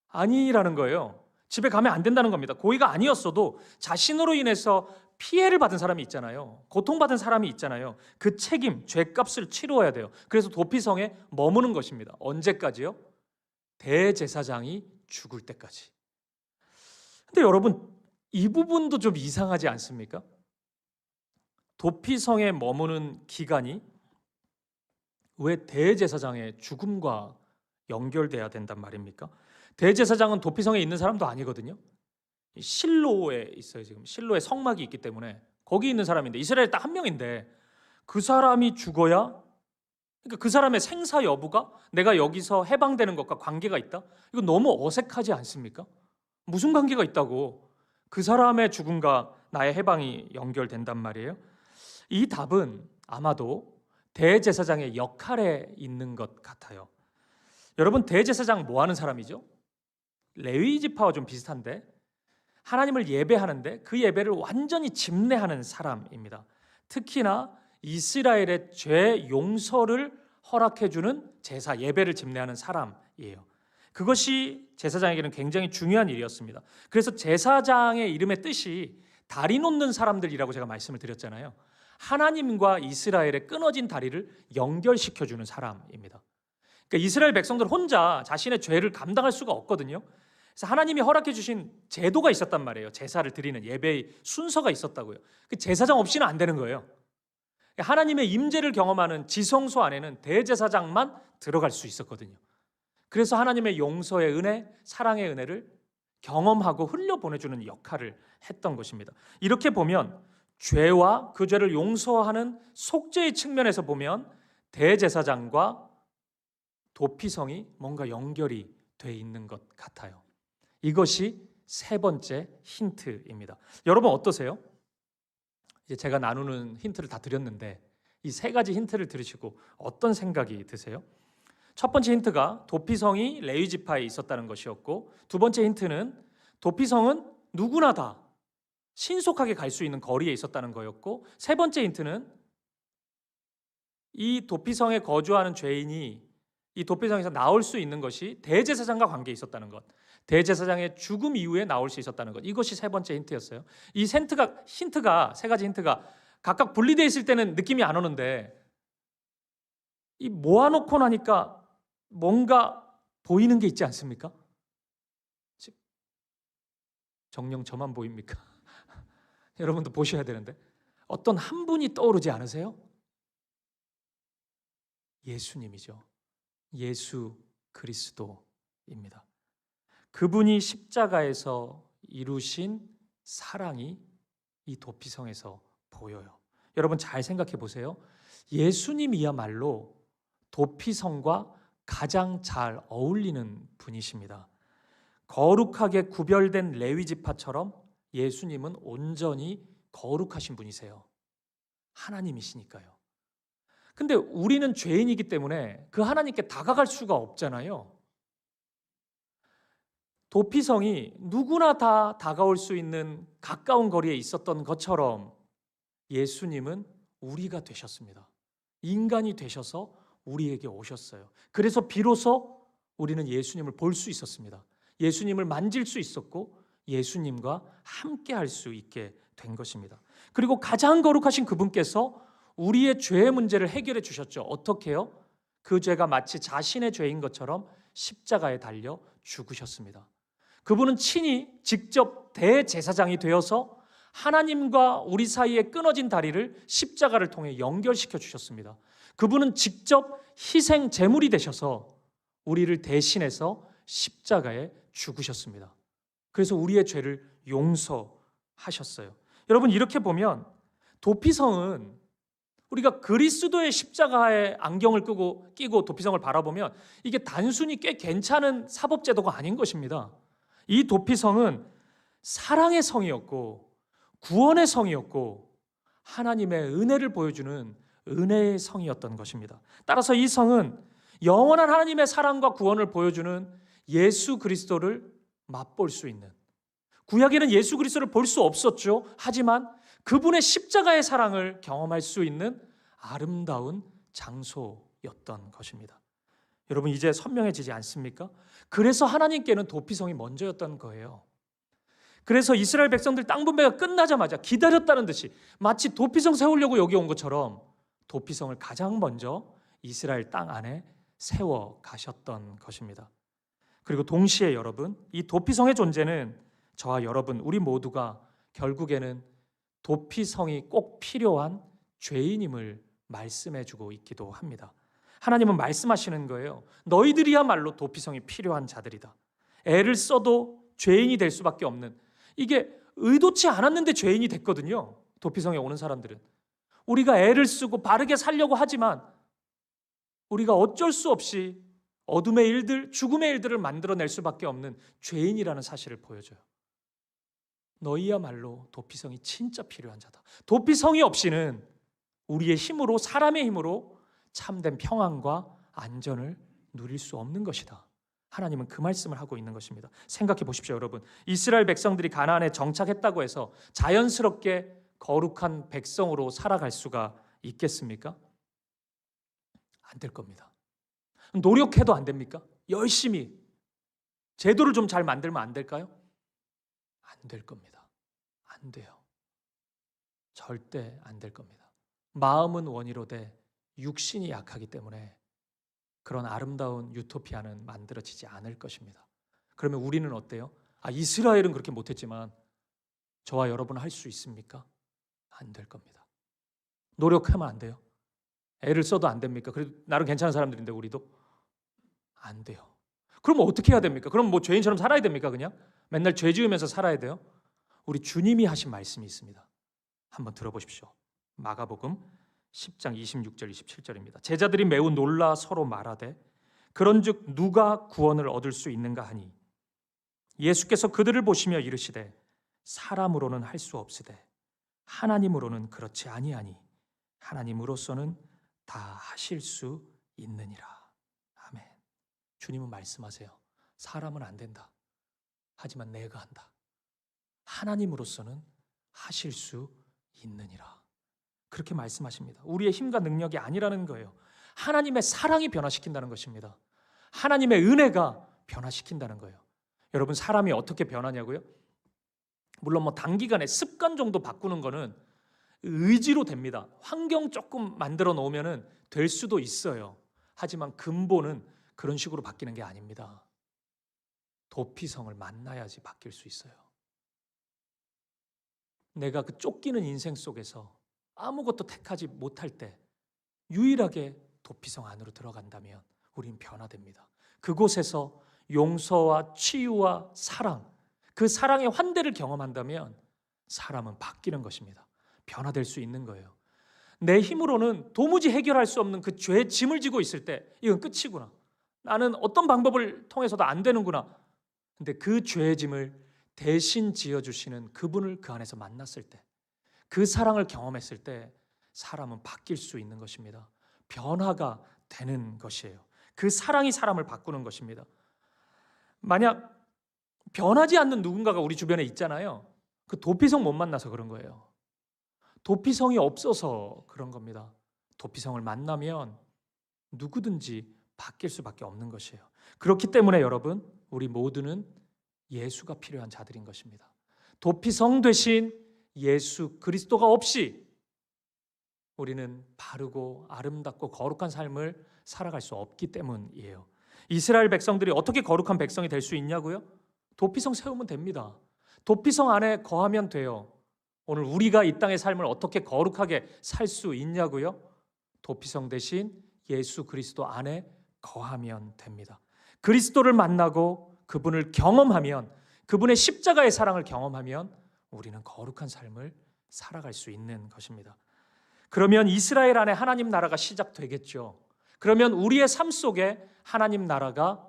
아니라는 거예요. 집에 가면 안 된다는 겁니다. 고의가 아니었어도 자신으로 인해서 피해를 받은 사람이 있잖아요. 고통받은 사람이 있잖아요. 그 책임, 죄값을 치루어야 돼요. 그래서 도피성에 머무는 것입니다. 언제까지요? 대제사장이 죽을 때까지. 근데 여러분 이 부분도 좀 이상하지 않습니까? 도피성에 머무는 기간이 왜 대제사장의 죽음과 연결돼야 된단 말입니까? 대제사장은 도피성에 있는 사람도 아니거든요. 실로에 있어요. 지금 실로에 성막이 있기 때문에 거기 있는 사람인데 이스라엘에 딱 한 명인데 그 사람이 죽어야, 그러니까 그 사람의 생사 여부가 내가 여기서 해방되는 것과 관계가 있다? 이거 너무 어색하지 않습니까? 무슨 관계가 있다고 그 사람의 죽음과 나의 해방이 연결된단 말이에요? 이 답은 아마도 대제사장의 역할에 있는 것 같아요. 여러분, 대제사장 뭐 하는 사람이죠? 레위 지파와 좀 비슷한데 하나님을 예배하는데 그 예배를 완전히 집례하는 사람입니다. 특히나 이스라엘의 죄 용서를 허락해주는 제사, 예배를 집례하는 사람이에요. 그것이 제사장에게는 굉장히 중요한 일이었습니다. 그래서 제사장의 이름의 뜻이 다리 놓는 사람들이라고 제가 말씀을 드렸잖아요. 하나님과 이스라엘의 끊어진 다리를 연결시켜주는 사람입니다. 그러니까 이스라엘 백성들 혼자 자신의 죄를 감당할 수가 없거든요. 그래서 하나님이 허락해 주신 제도가 있었단 말이에요. 제사를 드리는 예배의 순서가 있었다고요. 그 제사장 없이는 안 되는 거예요. 하나님의 임재를 경험하는 지성소 안에는 대제사장만 들어갈 수 있었거든요. 그래서 하나님의 용서의 은혜, 사랑의 은혜를 경험하고 흘려보내주는 역할을 했던 것입니다. 이렇게 보면 죄와 그 죄를 용서하는 속죄의 측면에서 보면 대제사장과 도피성이 뭔가 연결이 돼 있는 것 같아요. 이것이 세 번째 힌트입니다. 여러분 어떠세요? 이제 제가 나누는 힌트를 다 드렸는데 이 세 가지 힌트를 들으시고 어떤 생각이 드세요? 첫 번째 힌트가 도피성이 레위 지파에 있었다는 것이었고, 두 번째 힌트는 도피성은 누구나 다 신속하게 갈 수 있는 거리에 있었다는 거였고, 세 번째 힌트는 이 도피성에 거주하는 죄인이 이 도피성에서 나올 수 있는 것이 대제사장과 관계에 있었다는 것, 대제사장의 죽음 이후에 나올 수 있었다는 것, 이것이 세 번째 힌트였어요. 이 힌트가 세 가지 힌트가 각각 분리되어 있을 때는 느낌이 안 오는데 이 모아놓고 나니까 뭔가 보이는 게 있지 않습니까? 정녕 저만 보입니까? 여러분도 보셔야 되는데 어떤 한 분이 떠오르지 않으세요? 예수님이죠. 예수 그리스도입니다. 그분이 십자가에서 이루신 사랑이 이 도피성에서 보여요. 여러분 잘 생각해 보세요. 예수님이야말로 도피성과 가장 잘 어울리는 분이십니다. 거룩하게 구별된 레위 지파처럼 예수님은 온전히 거룩하신 분이세요. 하나님이시니까요. 근데 우리는 죄인이기 때문에 그 하나님께 다가갈 수가 없잖아요. 도피성이 누구나 다 다가올 수 있는 가까운 거리에 있었던 것처럼 예수님은 우리가 되셨습니다. 인간이 되셔서 우리에게 오셨어요. 그래서 비로소 우리는 예수님을 볼 수 있었습니다. 예수님을 만질 수 있었고 예수님과 함께 할 수 있게 된 것입니다. 그리고 가장 거룩하신 그분께서 우리의 죄의 문제를 해결해 주셨죠. 어떻게요? 그 죄가 마치 자신의 죄인 것처럼 십자가에 달려 죽으셨습니다. 그분은 친히 직접 대제사장이 되어서 하나님과 우리 사이에 끊어진 다리를 십자가를 통해 연결시켜 주셨습니다. 그분은 직접 희생 제물이 되셔서 우리를 대신해서 십자가에 죽으셨습니다. 그래서 우리의 죄를 용서하셨어요. 여러분 이렇게 보면 도피성은 우리가 그리스도의 십자가에 안경을 끼고 도피성을 바라보면 이게 단순히 꽤 괜찮은 사법제도가 아닌 것입니다. 이 도피성은 사랑의 성이었고 구원의 성이었고 하나님의 은혜를 보여주는 은혜의 성이었던 것입니다. 따라서 이 성은 영원한 하나님의 사랑과 구원을 보여주는 예수 그리스도를 맛볼 수 있는, 구약에는 예수 그리스도를 볼 수 없었죠. 하지만 그분의 십자가의 사랑을 경험할 수 있는 아름다운 장소였던 것입니다. 여러분 이제 선명해지지 않습니까? 그래서 하나님께는 도피성이 먼저였던 거예요. 그래서 이스라엘 백성들 땅 분배가 끝나자마자 기다렸다는 듯이 마치 도피성 세우려고 여기 온 것처럼 도피성을 가장 먼저 이스라엘 땅 안에 세워 가셨던 것입니다. 그리고 동시에 여러분, 이 도피성의 존재는 저와 여러분 우리 모두가 결국에는 도피성이 꼭 필요한 죄인임을 말씀해주고 있기도 합니다. 하나님은 말씀하시는 거예요. 너희들이야말로 도피성이 필요한 자들이다. 애를 써도 죄인이 될 수밖에 없는, 이게 의도치 않았는데 죄인이 됐거든요. 도피성에 오는 사람들은 우리가 애를 쓰고 바르게 살려고 하지만 우리가 어쩔 수 없이 어둠의 일들, 죽음의 일들을 만들어낼 수밖에 없는 죄인이라는 사실을 보여줘요. 너희야말로 도피성이 진짜 필요한 자다. 도피성이 없이는 우리의 힘으로, 사람의 힘으로 참된 평안과 안전을 누릴 수 없는 것이다. 하나님은 그 말씀을 하고 있는 것입니다. 생각해 보십시오, 여러분. 이스라엘 백성들이 가나안에 정착했다고 해서 자연스럽게 거룩한 백성으로 살아갈 수가 있겠습니까? 안 될 겁니다. 노력해도 안 됩니까? 열심히 제도를 좀 잘 만들면 안 될까요? 안 될 겁니다. 안 돼요. 절대 안 될 겁니다. 마음은 원이로되 육신이 약하기 때문에 그런 아름다운 유토피아는 만들어지지 않을 것입니다. 그러면 우리는 어때요? 이스라엘은 그렇게 못했지만 저와 여러분은 할 수 있습니까? 안 될 겁니다. 노력하면 안 돼요. 애를 써도 안 됩니까? 그래도 나름 괜찮은 사람들인데 우리도 안 돼요. 그럼 어떻게 해야 됩니까? 그럼 뭐 죄인처럼 살아야 됩니까? 그냥 맨날 죄 지으면서 살아야 돼요? 우리 주님이 하신 말씀이 있습니다. 한번 들어보십시오. 마가복음 10장 26절 27절입니다. 제자들이 매우 놀라 서로 말하되 그런즉 누가 구원을 얻을 수 있는가 하니 예수께서 그들을 보시며 이르시되 사람으로는 할 수 없으되 하나님으로는 그렇지 아니하니 하나님으로서는 다 하실 수 있느니라. 아멘. 주님은 말씀하세요. 사람은 안 된다. 하지만 내가 한다. 하나님으로서는 하실 수 있느니라. 그렇게 말씀하십니다. 우리의 힘과 능력이 아니라는 거예요. 하나님의 사랑이 변화시킨다는 것입니다. 하나님의 은혜가 변화시킨다는 거예요. 여러분, 사람이 어떻게 변하냐고요? 물론 뭐 단기간에 습관 정도 바꾸는 거는 의지로 됩니다. 환경 조금 만들어 놓으면 될 수도 있어요. 하지만 근본은 그런 식으로 바뀌는 게 아닙니다. 도피성을 만나야지 바뀔 수 있어요. 내가 그 쫓기는 인생 속에서 아무것도 택하지 못할 때 유일하게 도피성 안으로 들어간다면 우린 변화됩니다. 그곳에서 용서와 치유와 사랑, 그 사랑의 환대를 경험한다면 사람은 바뀌는 것입니다. 변화될 수 있는 거예요. 내 힘으로는 도무지 해결할 수 없는 그 죄의 짐을 지고 있을 때 이건 끝이구나. 나는 어떤 방법을 통해서도 안 되는구나. 근데 그 죄의 짐을 대신 지어주시는 그분을 그 안에서 만났을 때, 그 사랑을 경험했을 때 사람은 바뀔 수 있는 것입니다. 변화가 되는 것이에요. 그 사랑이 사람을 바꾸는 것입니다. 만약 변하지 않는 누군가가 우리 주변에 있잖아요. 그 도피성 못 만나서 그런 거예요. 도피성이 없어서 그런 겁니다. 도피성을 만나면 누구든지 바뀔 수밖에 없는 것이에요. 그렇기 때문에 여러분, 우리 모두는 예수가 필요한 자들인 것입니다. 도피성 되신 예수 그리스도가 없이 우리는 바르고 아름답고 거룩한 삶을 살아갈 수 없기 때문이에요. 이스라엘 백성들이 어떻게 거룩한 백성이 될 수 있냐고요? 도피성 세우면 됩니다. 도피성 안에 거하면 돼요. 오늘 우리가 이 땅의 삶을 어떻게 거룩하게 살 수 있냐고요? 도피성 대신 예수 그리스도 안에 거하면 됩니다. 그리스도를 만나고 그분을 경험하면, 그분의 십자가의 사랑을 경험하면 우리는 거룩한 삶을 살아갈 수 있는 것입니다. 그러면 이스라엘 안에 하나님 나라가 시작되겠죠. 그러면 우리의 삶 속에 하나님 나라가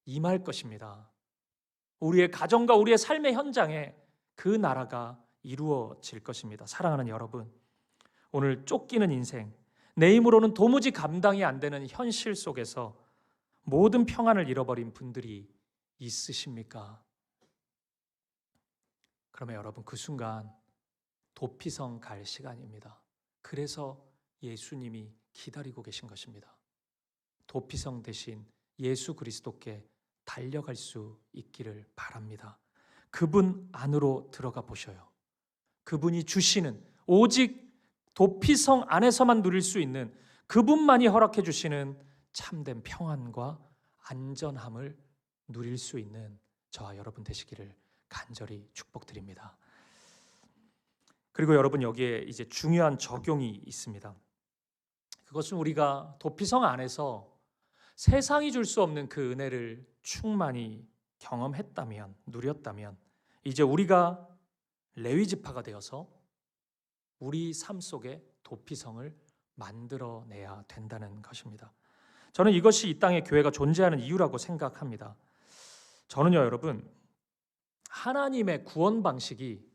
임할 것입니다. 우리의 가정과 우리의 삶의 현장에 그 나라가 이루어질 것입니다. 사랑하는 여러분, 오늘 쫓기는 인생, 내 힘으로는 도무지 감당이 안 되는 현실 속에서 모든 평안을 잃어버린 분들이 있으십니까? 그러면 여러분, 그 순간 도피성 갈 시간입니다. 그래서 예수님이 기다리고 계신 것입니다. 도피성 대신 예수 그리스도께 달려갈 수 있기를 바랍니다. 그분 안으로 들어가 보셔요. 그분이 주시는, 오직 도피성 안에서만 누릴 수 있는, 그분만이 허락해 주시는 참된 평안과 안전함을 누릴 수 있는 저와 여러분 되시기를 간절히 축복드립니다. 그리고 여러분, 여기에 이제 중요한 적용이 있습니다. 그것은 우리가 도피성 안에서 세상이 줄 수 없는 그 은혜를 충만히 경험했다면, 누렸다면, 이제 우리가 레위 지파가 되어서 우리 삶 속에 도피성을 만들어내야 된다는 것입니다. 저는 이것이 이 땅에 교회가 존재하는 이유라고 생각합니다. 저는요, 여러분, 하나님의 구원 방식이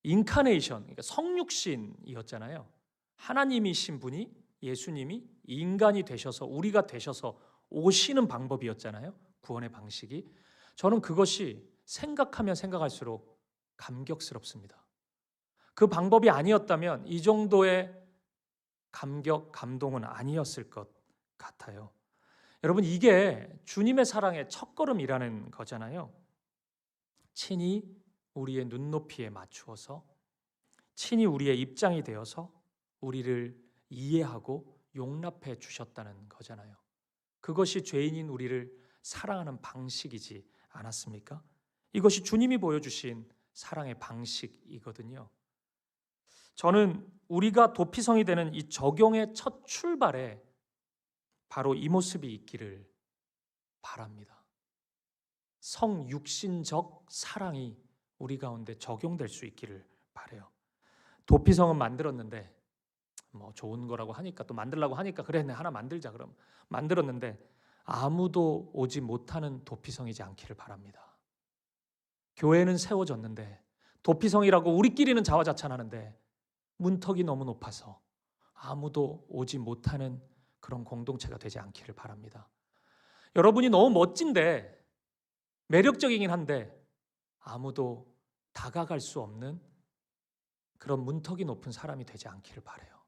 인카네이션, 그러니까 성육신이었잖아요. 하나님이신 분이, 예수님이 인간이 되셔서, 우리가 되셔서 오시는 방법이었잖아요. 구원의 방식이. 저는 그것이 생각하면 생각할수록 감격스럽습니다. 그 방법이 아니었다면 이 정도의 감격, 감동은 아니었을 것 같아요. 여러분, 이게 주님의 사랑의 첫걸음이라는 거잖아요. 친히 우리의 눈높이에 맞추어서, 친히 우리의 입장이 되어서 우리를 이해하고 용납해 주셨다는 거잖아요. 그것이 죄인인 우리를 사랑하는 방식이지 않았습니까? 이것이 주님이 보여주신 사랑의 방식이거든요. 저는 우리가 도피성이 되는 이 적용의 첫 출발에 바로 이 모습이 있기를 바랍니다. 성육신적 사랑이 우리 가운데 적용될 수 있기를 바라요. 도피성은 만들었는데 뭐 좋은 거라고 하니까, 또 만들라고 하니까 그래 하나 만들자 그럼 만들었는데 아무도 오지 못하는 도피성이지 않기를 바랍니다. 교회는 세워졌는데, 도피성이라고 우리끼리는 자화자찬하는데 문턱이 너무 높아서 아무도 오지 못하는 그런 공동체가 되지 않기를 바랍니다. 여러분이 너무 멋진데, 매력적이긴 한데 아무도 다가갈 수 없는 그런 문턱이 높은 사람이 되지 않기를 바라요.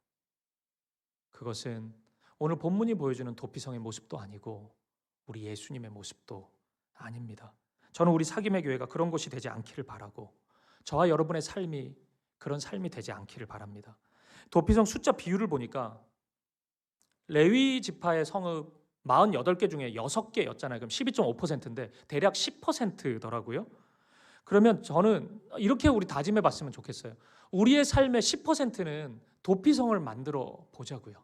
그것은 오늘 본문이 보여주는 도피성의 모습도 아니고 우리 예수님의 모습도 아닙니다. 저는 우리 사김의 교회가 그런 곳이 되지 않기를 바라고, 저와 여러분의 삶이 그런 삶이 되지 않기를 바랍니다. 도피성 숫자 비율을 보니까 레위 지파의 성읍 48개 중에 6개였잖아요. 그럼 12.5%인데 대략 10%더라고요. 그러면 저는 이렇게 우리 다짐해 봤으면 좋겠어요. 우리의 삶의 10%는 도피성을 만들어 보자고요.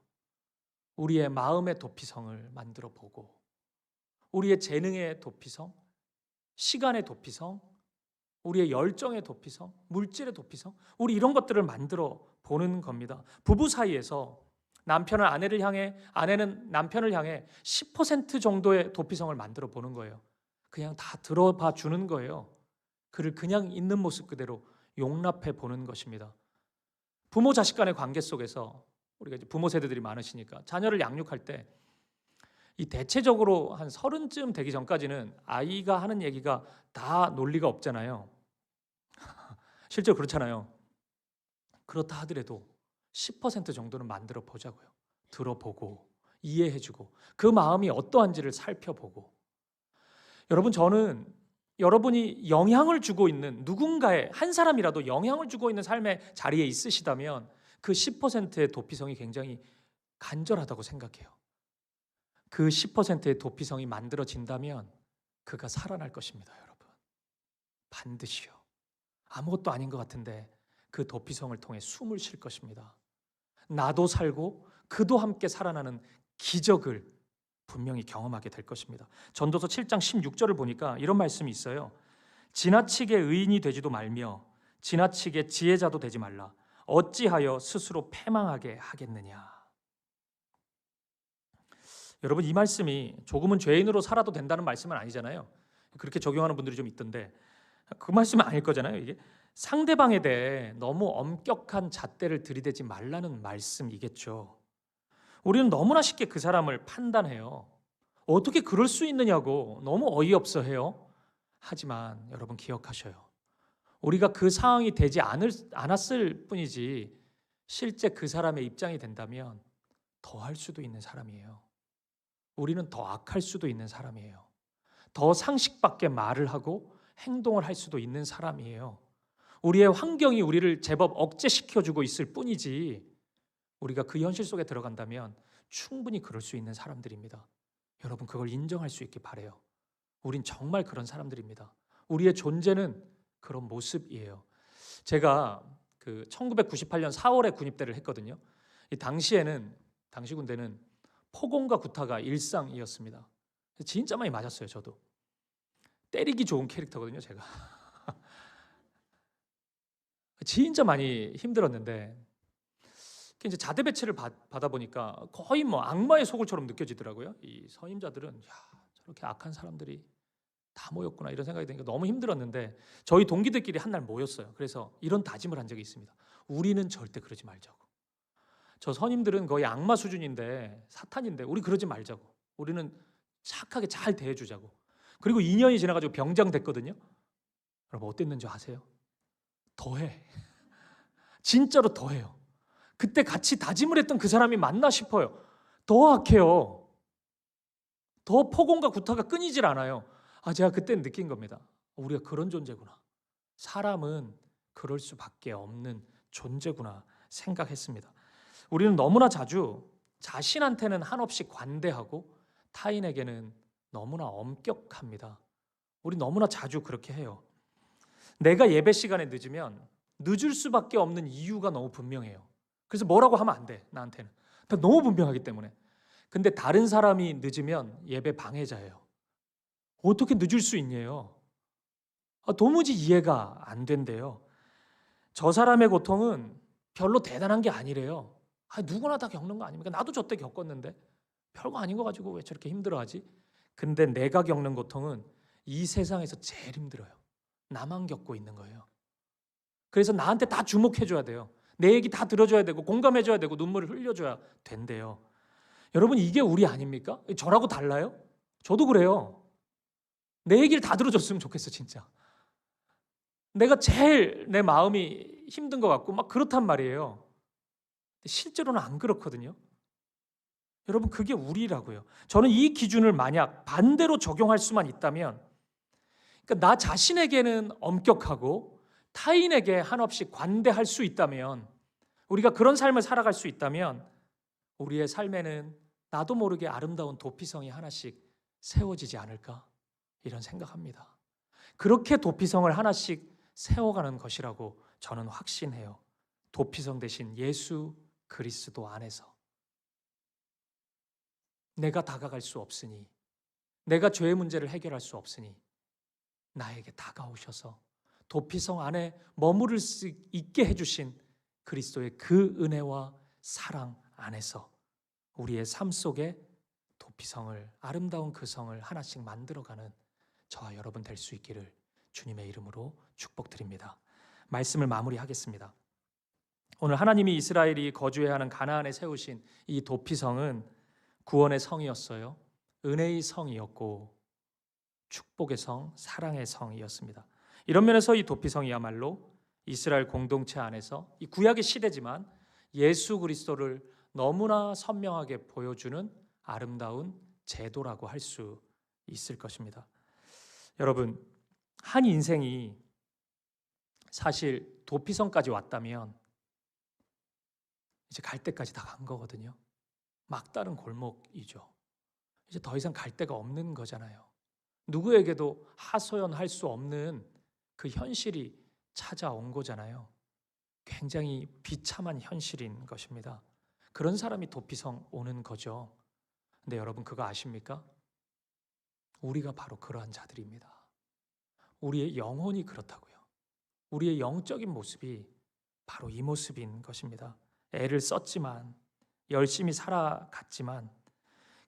우리의 마음의 도피성을 만들어 보고, 우리의 재능의 도피성, 시간의 도피성, 우리의 열정의 도피성, 물질의 도피성, 우리 이런 것들을 만들어 보는 겁니다. 부부 사이에서 남편은 아내를 향해, 아내는 남편을 향해 10% 정도의 도피성을 만들어 보는 거예요. 그냥 다 들어봐 주는 거예요. 그를 그냥 있는 모습 그대로 용납해 보는 것입니다. 부모 자식 간의 관계 속에서 우리가 이제 부모 세대들이 많으시니까 자녀를 양육할 때 이 대체적으로 한 30쯤 되기 전까지는 아이가 하는 얘기가 다 논리가 없잖아요. 실제로 그렇잖아요. 그렇다 하더라도 10% 정도는 만들어 보자고요. 들어보고 이해해주고 그 마음이 어떠한지를 살펴보고. 여러분, 저는 여러분이 영향을 주고 있는 누군가의 한 사람이라도 영향을 주고 있는 삶의 자리에 있으시다면 그 10%의 도피성이 굉장히 간절하다고 생각해요. 그 10%의 도피성이 만들어진다면 그가 살아날 것입니다, 여러분. 반드시요. 아무것도 아닌 것 같은데 그 도피성을 통해 숨을 쉴 것입니다. 나도 살고 그도 함께 살아나는 기적을 분명히 경험하게 될 것입니다. 전도서 7장 16절을 보니까 이런 말씀이 있어요. 지나치게 의인이 되지도 말며 지나치게 지혜자도 되지 말라. 어찌하여 스스로 패망하게 하겠느냐. 여러분, 이 말씀이 조금은 죄인으로 살아도 된다는 말씀은 아니잖아요. 그렇게 적용하는 분들이 좀 있던데 그 말씀은 아닐 거잖아요. 이게 상대방에 대해 너무 엄격한 잣대를 들이대지 말라는 말씀이겠죠. 우리는 너무나 쉽게 그 사람을 판단해요. 어떻게 그럴 수 있느냐고 너무 어이없어 해요. 하지만 여러분 기억하셔요. 우리가 그 상황이 되지 않았을 뿐이지 실제 그 사람의 입장이 된다면 더 할 수도 있는 사람이에요. 우리는 더 악할 수도 있는 사람이에요. 더 상식밖에 말을 하고 행동을 할 수도 있는 사람이에요. 우리의 환경이 우리를 제법 억제시켜주고 있을 뿐이지 우리가 그 현실 속에 들어간다면 충분히 그럴 수 있는 사람들입니다. 여러분, 그걸 인정할 수 있길 바라요. 우린 정말 그런 사람들입니다. 우리의 존재는 그런 모습이에요. 제가 그 1998년 4월에 군입대를 했거든요. 이 당시 군대는 포공과 구타가 일상이었습니다. 진짜 많이 맞았어요. 저도 때리기 좋은 캐릭터거든요. 제가 진짜 많이 힘들었는데 이제 자대 배치를 받아 보니까 거의 뭐 악마의 소굴처럼 느껴지더라고요. 이 선임자들은 야, 저렇게 악한 사람들이 다 모였구나 이런 생각이 드니까 너무 힘들었는데 저희 동기들끼리 한 날 모였어요. 그래서 이런 다짐을 한 적이 있습니다. 우리는 절대 그러지 말자고. 저 선임들은 거의 악마 수준인데 사탄인데 우리 그러지 말자고. 우리는 착하게 잘 대해주자고. 그리고 2년이 지나가지고 병장 됐거든요. 여러분 어땠는지 아세요? 더해. 진짜로 더해요. 그때 같이 다짐을 했던 그 사람이 맞나 싶어요. 더 악해요. 더 폭언과 구타가 끊이질 않아요. 제가 그때 느낀 겁니다. 우리가 그런 존재구나. 사람은 그럴 수밖에 없는 존재구나 생각했습니다. 우리는 너무나 자주 자신한테는 한없이 관대하고 타인에게는 너무나 엄격합니다. 우리 너무나 자주 그렇게 해요. 내가 예배 시간에 늦으면 늦을 수밖에 없는 이유가 너무 분명해요. 그래서 뭐라고 하면 안 돼, 나한테는. 너무 분명하기 때문에. 근데 다른 사람이 늦으면 예배 방해자예요. 어떻게 늦을 수 있냐요? 도무지 이해가 안 된대요. 저 사람의 고통은 별로 대단한 게 아니래요. 누구나 다 겪는 거 아닙니까? 나도 저 때 겪었는데 별거 아닌 거 가지고 왜 저렇게 힘들어하지? 근데 내가 겪는 고통은 이 세상에서 제일 힘들어요. 나만 겪고 있는 거예요. 그래서 나한테 다 주목해줘야 돼요. 내 얘기 다 들어줘야 되고 공감해줘야 되고 눈물을 흘려줘야 된대요. 여러분 이게 우리 아닙니까? 저라고 달라요? 저도 그래요. 내 얘기를 다 들어줬으면 좋겠어 진짜. 내가 제일 내 마음이 힘든 것 같고 막 그렇단 말이에요. 실제로는 안 그렇거든요. 여러분 그게 우리라고요. 저는 이 기준을 만약 반대로 적용할 수만 있다면, 그러니까 나 자신에게는 엄격하고 타인에게 한없이 관대할 수 있다면, 우리가 그런 삶을 살아갈 수 있다면 우리의 삶에는 나도 모르게 아름다운 도피성이 하나씩 세워지지 않을까 이런 생각합니다. 그렇게 도피성을 하나씩 세워가는 것이라고 저는 확신해요. 도피성 대신 예수 그리스도 안에서. 내가 다가갈 수 없으니, 내가 죄의 문제를 해결할 수 없으니 나에게 다가오셔서 도피성 안에 머무를 수 있게 해주신 그리스도의 그 은혜와 사랑 안에서 우리의 삶 속에 도피성을, 아름다운 그 성을 하나씩 만들어가는 저와 여러분 될 수 있기를 주님의 이름으로 축복드립니다. 말씀을 마무리하겠습니다. 오늘 하나님이 이스라엘이 거주해야 하는 가나안에 세우신 이 도피성은 구원의 성이었어요. 은혜의 성이었고 축복의 성, 사랑의 성이었습니다. 이런 면에서 이 도피성이야말로 이스라엘 공동체 안에서 이 구약의 시대지만 예수 그리스도를 너무나 선명하게 보여주는 아름다운 제도라고 할 수 있을 것입니다. 여러분, 한 인생이 사실 도피성까지 왔다면 이제 갈 때까지 다 간 거거든요. 막다른 골목이죠. 이제 더 이상 갈 데가 없는 거잖아요. 누구에게도 하소연할 수 없는 그 현실이 찾아온 거잖아요. 굉장히 비참한 현실인 것입니다. 그런 사람이 도피성 오는 거죠. 근데 여러분 그거 아십니까? 우리가 바로 그러한 자들입니다. 우리의 영혼이 그렇다고요. 우리의 영적인 모습이 바로 이 모습인 것입니다. 애를 썼지만, 열심히 살아갔지만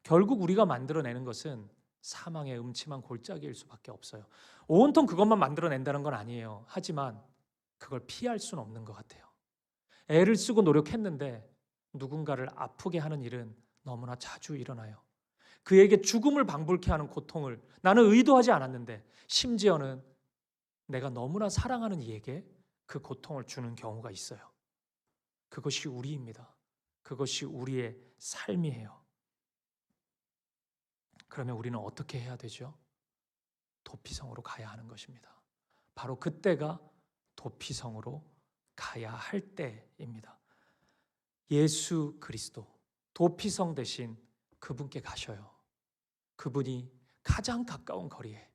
결국 우리가 만들어내는 것은 사망의 음침한 골짜기일 수밖에 없어요. 온통 그것만 만들어낸다는 건 아니에요. 하지만 그걸 피할 수는 없는 것 같아요. 애를 쓰고 노력했는데 누군가를 아프게 하는 일은 너무나 자주 일어나요. 그에게 죽음을 방불케 하는 고통을 나는 의도하지 않았는데 심지어는 내가 너무나 사랑하는 이에게 그 고통을 주는 경우가 있어요. 그것이 우리입니다. 그것이 우리의 삶이에요. 그러면 우리는 어떻게 해야 되죠? 도피성으로 가야 하는 것입니다. 바로 그때가 도피성으로 가야 할 때입니다. 예수 그리스도 도피성 대신 그분께 가셔요. 그분이 가장 가까운 거리에,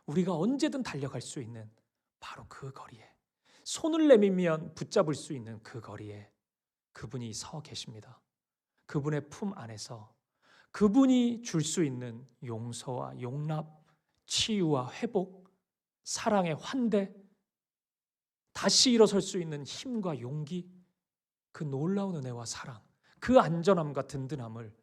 우리가 언제든 달려갈 수 있는 바로 그 거리에, 손을 내밀면 붙잡을 수 있는 그 거리에 그분이 서 계십니다. 그분의 품 안에서 그분이 줄 수 있는 용서와 용납, 치유와 회복, 사랑의 환대, 다시 일어설 수 있는 힘과 용기, 그 놀라운 은혜와 사랑, 그 안전함과 든든함을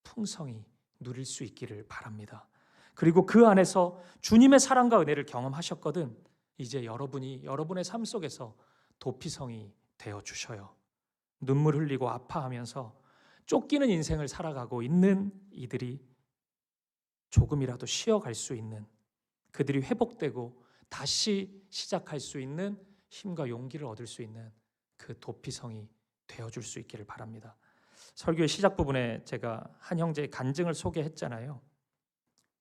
풍성히 누릴 수 있기를 바랍니다. 그리고 그 안에서 주님의 사랑과 은혜를 경험하셨거든 이제 여러분이 여러분의 삶 속에서 도피성이 되어 주셔요. 눈물 흘리고 아파하면서 쫓기는 인생을 살아가고 있는 이들이 조금이라도 쉬어갈 수 있는, 그들이 회복되고 다시 시작할 수 있는 힘과 용기를 얻을 수 있는 그 도피성이 되어줄 수 있기를 바랍니다. 설교의 시작 부분에 제가 한 형제의 간증을 소개했잖아요.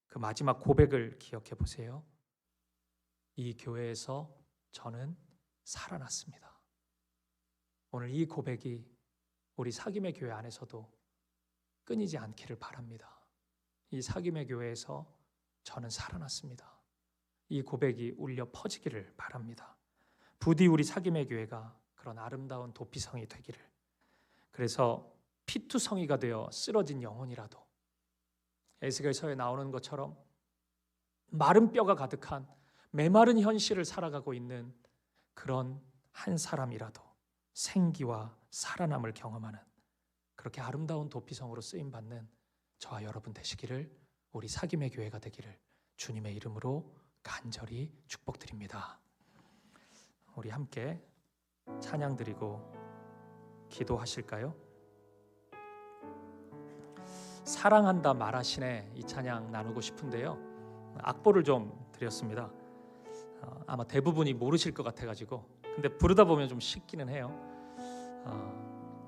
그 마지막 고백을 기억해 보세요. 이 교회에서 저는 살아났습니다. 오늘 이 고백이 우리 사김의 교회 안에서도 끊이지 않기를 바랍니다. 이 사김의 교회에서 저는 살아났습니다. 이 고백이 울려 퍼지기를 바랍니다. 부디 우리 사김의 교회가 그런 아름다운 도피성이 되기를. 그래서 피투성이가 되어 쓰러진 영혼이라도 에스겔서에 나오는 것처럼 마른 뼈가 가득한 메마른 현실을 살아가고 있는 그런 한 사람이라도 생기와 살아남을 경험하는 그렇게 아름다운 도피성으로 쓰임받는 저와 여러분 되시기를, 우리 사김의 교회가 되기를 주님의 이름으로 간절히 축복드립니다. 우리 함께 찬양 드리고 기도하실까요? 사랑한다 말하시네, 이 찬양 나누고 싶은데요, 악보를 좀 드렸습니다. 아마 대부분이 모르실 것 같아가지고, 근데 부르다 보면 좀 쉽기는 해요.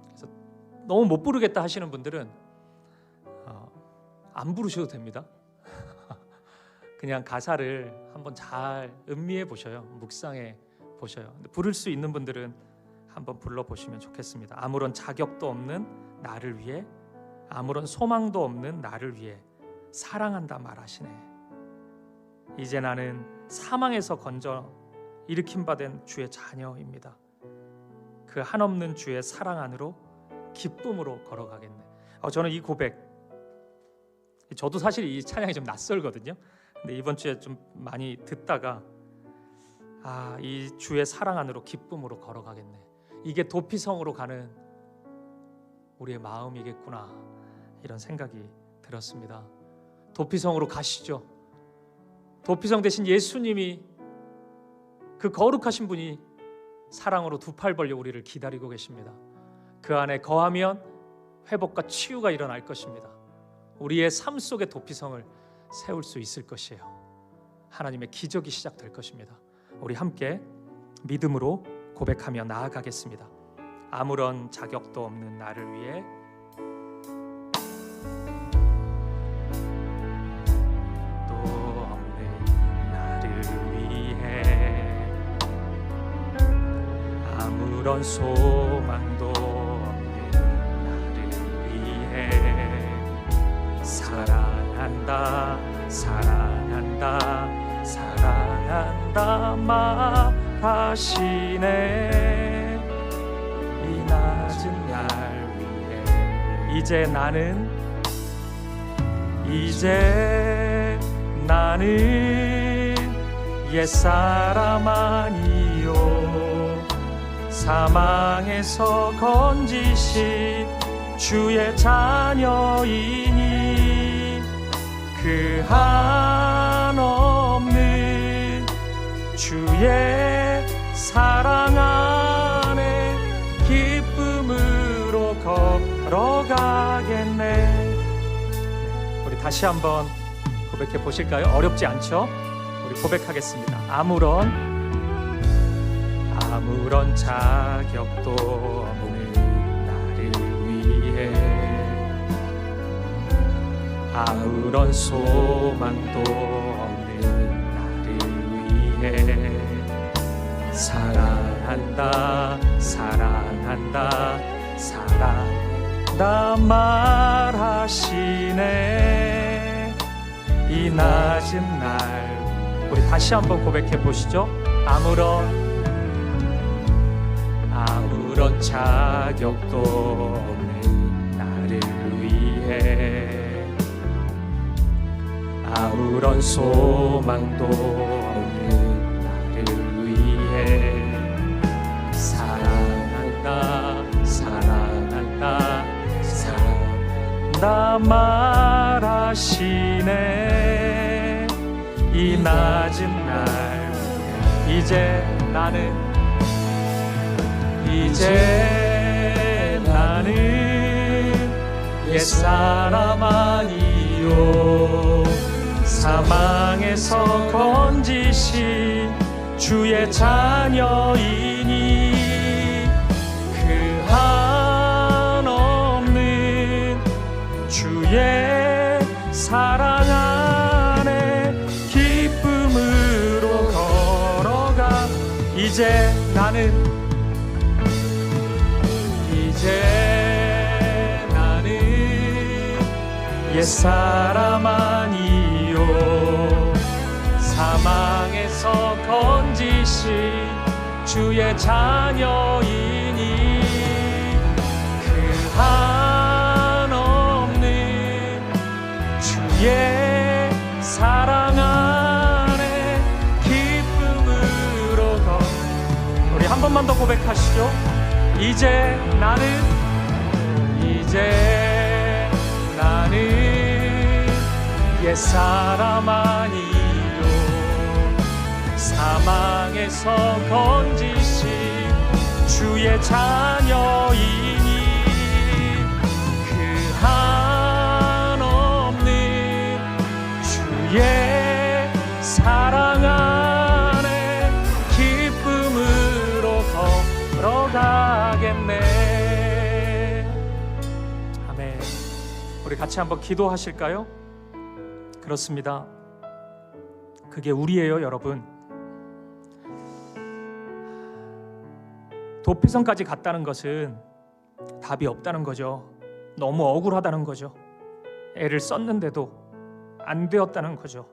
그래서 너무 못 부르겠다 하시는 분들은 안 부르셔도 됩니다. 그냥 가사를 한번 잘 음미해 보셔요. 묵상해 보셔요. 근데 부를 수 있는 분들은 한번 불러보시면 좋겠습니다. 아무런 자격도 없는 나를 위해, 아무런 소망도 없는 나를 위해 사랑한다 말하시네. 이제 나는 사망에서 건져 일으킴 받은 주의 자녀입니다. 그 한없는 주의 사랑 안으로 기쁨으로 걸어가겠네. 저는 이 고백, 저도 사실 이 찬양이 좀 낯설거든요. 근데 이번 주에 좀 많이 듣다가 이 주의 사랑 안으로 기쁨으로 걸어가겠네. 이게 도피성으로 가는 우리의 마음이겠구나, 이런 생각이 들었습니다. 도피성으로 가시죠. 도피성 대신 예수님이, 그 거룩하신 분이 사랑으로 두 팔 벌려 우리를 기다리고 계십니다. 그 안에 거하면 회복과 치유가 일어날 것입니다. 우리의 삶 속의 도피성을 세울 수 있을 것이에요. 하나님의 기적이 시작될 것입니다. 우리 함께 믿음으로 고백하며 나아가겠습니다. 아무런 자격도 없는 나를 위해, 또 없는 나를 위해, 아무런 소망도 없는 나를 위해 사랑한다 사랑한다 사랑한다 말하시네. 이 낮은 날 위해 이제 나는 옛사람 아니요 사망에서 건지신 주의 자녀이니 그 한없는 주의 사랑 안에 기쁨으로 걸어가겠네. 우리 다시 한번 고백해 보실까요? 어렵지 않죠? 우리 고백하겠습니다. 아무런 자격도 없는 나를 위해, 아무런 소망도 없는 나를 위해 사랑한다 사랑한다 사랑한다 말하시네. 이 낮은 날, 우리 다시 한번 고백해 보시죠. 아무런 자격도 없는 나를 위해, 아무런 소망도 없는 나를 위해 사랑한다 사랑한다 사랑한다 말하시네. 이 낮은 날, 이제 나는 옛사람 아니요 사망에서 건지신 주의 자녀이니 그 한없는 주의 사랑 안에 기쁨으로 걸어가. 이제 나는 옛사람 아니요 사망에서 건지신 주의 자녀이니 그 한없는 주의 사랑 안에 기쁨으로 우리 한 번만 더 고백하시죠. 이제 나는 옛사람 아니요 사망에서 건지신 주의 자녀이니 그 한없는 주의 사랑 안에 기쁨으로 걸어가겠네. 아멘. 우리 같이 한번 기도하실까요? 그렇습니다. 그게 우리예요, 여러분. 도피성까지 갔다는 것은 답이 없다는 거죠. 너무 억울하다는 거죠. 애를 썼는데도 안 되었다는 거죠.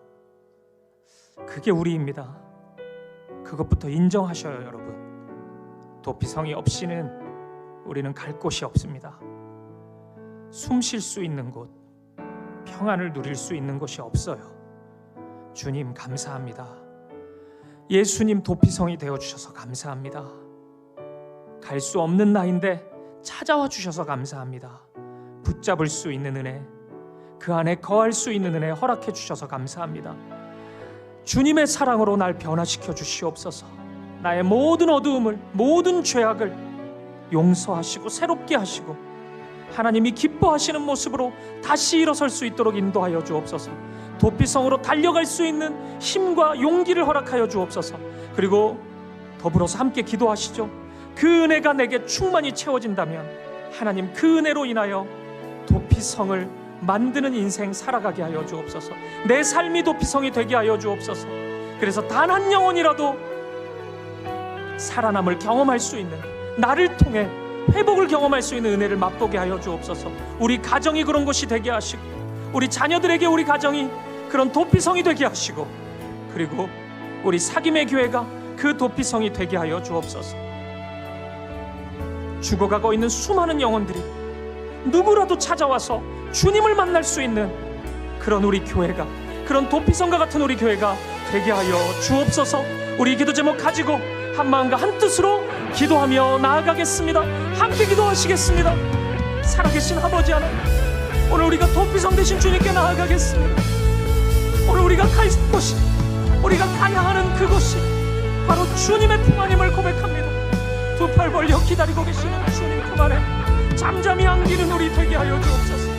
그게 우리입니다. 그것부터 인정하셔요, 여러분. 도피성이 없이는 우리는 갈 곳이 없습니다. 숨 쉴 수 있는 곳, 평안을 누릴 수 있는 것이 없어요. 주님 감사합니다. 예수님 도피성이 되어주셔서 감사합니다. 갈 수 없는 나인데 찾아와 주셔서 감사합니다. 붙잡을 수 있는 은혜, 그 안에 거할 수 있는 은혜 허락해 주셔서 감사합니다. 주님의 사랑으로 날 변화시켜 주시옵소서. 나의 모든 어두움을, 모든 죄악을 용서하시고 새롭게 하시고 하나님이 기뻐하시는 모습으로 다시 일어설 수 있도록 인도하여 주옵소서. 도피성으로 달려갈 수 있는 힘과 용기를 허락하여 주옵소서. 그리고 더불어서 함께 기도하시죠. 그 은혜가 내게 충만히 채워진다면 하나님 그 은혜로 인하여 도피성을 만드는 인생 살아가게 하여 주옵소서. 내 삶이 도피성이 되게 하여 주옵소서. 그래서 단 한 영혼이라도 살아남을 경험할 수 있는, 나를 통해 회복을 경험할 수 있는 은혜를 맛보게 하여 주옵소서. 우리 가정이 그런 곳이 되게 하시고, 우리 자녀들에게 우리 가정이 그런 도피성이 되게 하시고, 그리고 우리 사김의 교회가 그 도피성이 되게 하여 주옵소서. 죽어가고 있는 수많은 영혼들이 누구라도 찾아와서 주님을 만날 수 있는 그런 우리 교회가, 그런 도피성과 같은 우리 교회가 되게 하여 주옵소서. 우리 기도 제목 가지고 한 마음과 한 뜻으로 기도하며 나아가겠습니다. 함께 기도하시겠습니다. 살아계신 아버지 하나님, 오늘 우리가 도피성 되신 주님께 나아가겠습니다. 오늘 우리가 갈 곳이, 우리가 가야 하는 그곳이 바로 주님의 품 안임을 고백합니다. 두 팔 벌려 기다리고 계시는 주님 품 안에 잠잠히 안기는 우리 되게 하여 주옵소서.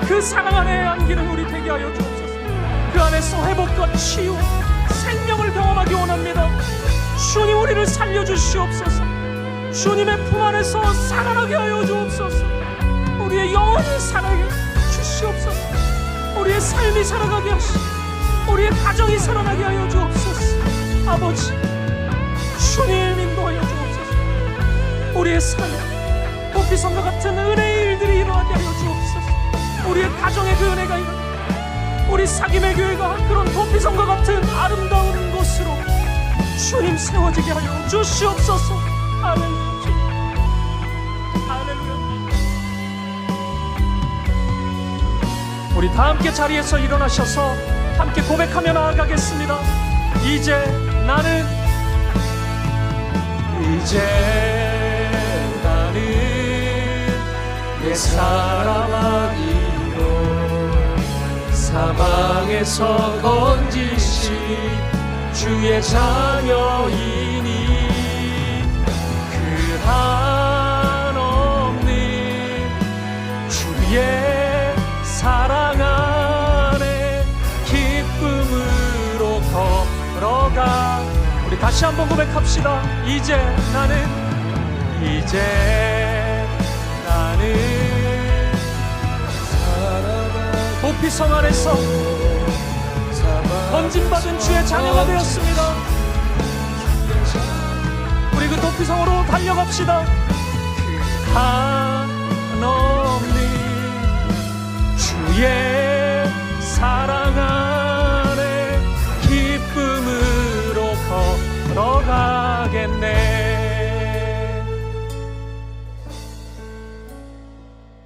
그 사랑 안에 안기는 우리 되게 하여 주옵소서. 그 안에서 회복과 치유, 생명을 경험하기 원합니다. 주님 우리를 살려주시옵소서. 주님의 품 안에서 살아나게 하여 주옵소서. 우리의 영혼이 살아나게 주시옵소서. 우리의 삶이 살아가게 하시고 우리의 가정이 살아나게 하여 주옵소서. 아버지 주님 인도하여 주옵소서. 우리의 삶에 도피성과 같은 은혜의 일들이 일어나게 하여 주옵소서. 우리의 가정에 그 은혜가 일어나게, 우리 사김의 교회가 그런 도피성과 같은 아름다운 곳으로 주님 세워지게 하여 주시옵소서. 할렐루야. 할렐루야. 우리 다 함께 자리에서 일어나셔서 함께 고백하며 나아가겠습니다. 이제 나는 옛사람 아니요 사망에서 건지신 주의 자녀이니 그 한없는 주의 사랑 안에 기쁨 다시 한번 고백합시다. 이제 나는 도피성 안에서 건진받은 주의 자녀가 되었습니다. 우리 그 도피성으로 달려갑시다. 한없는 주의 사랑 안에 기쁨으로 걸어가겠네.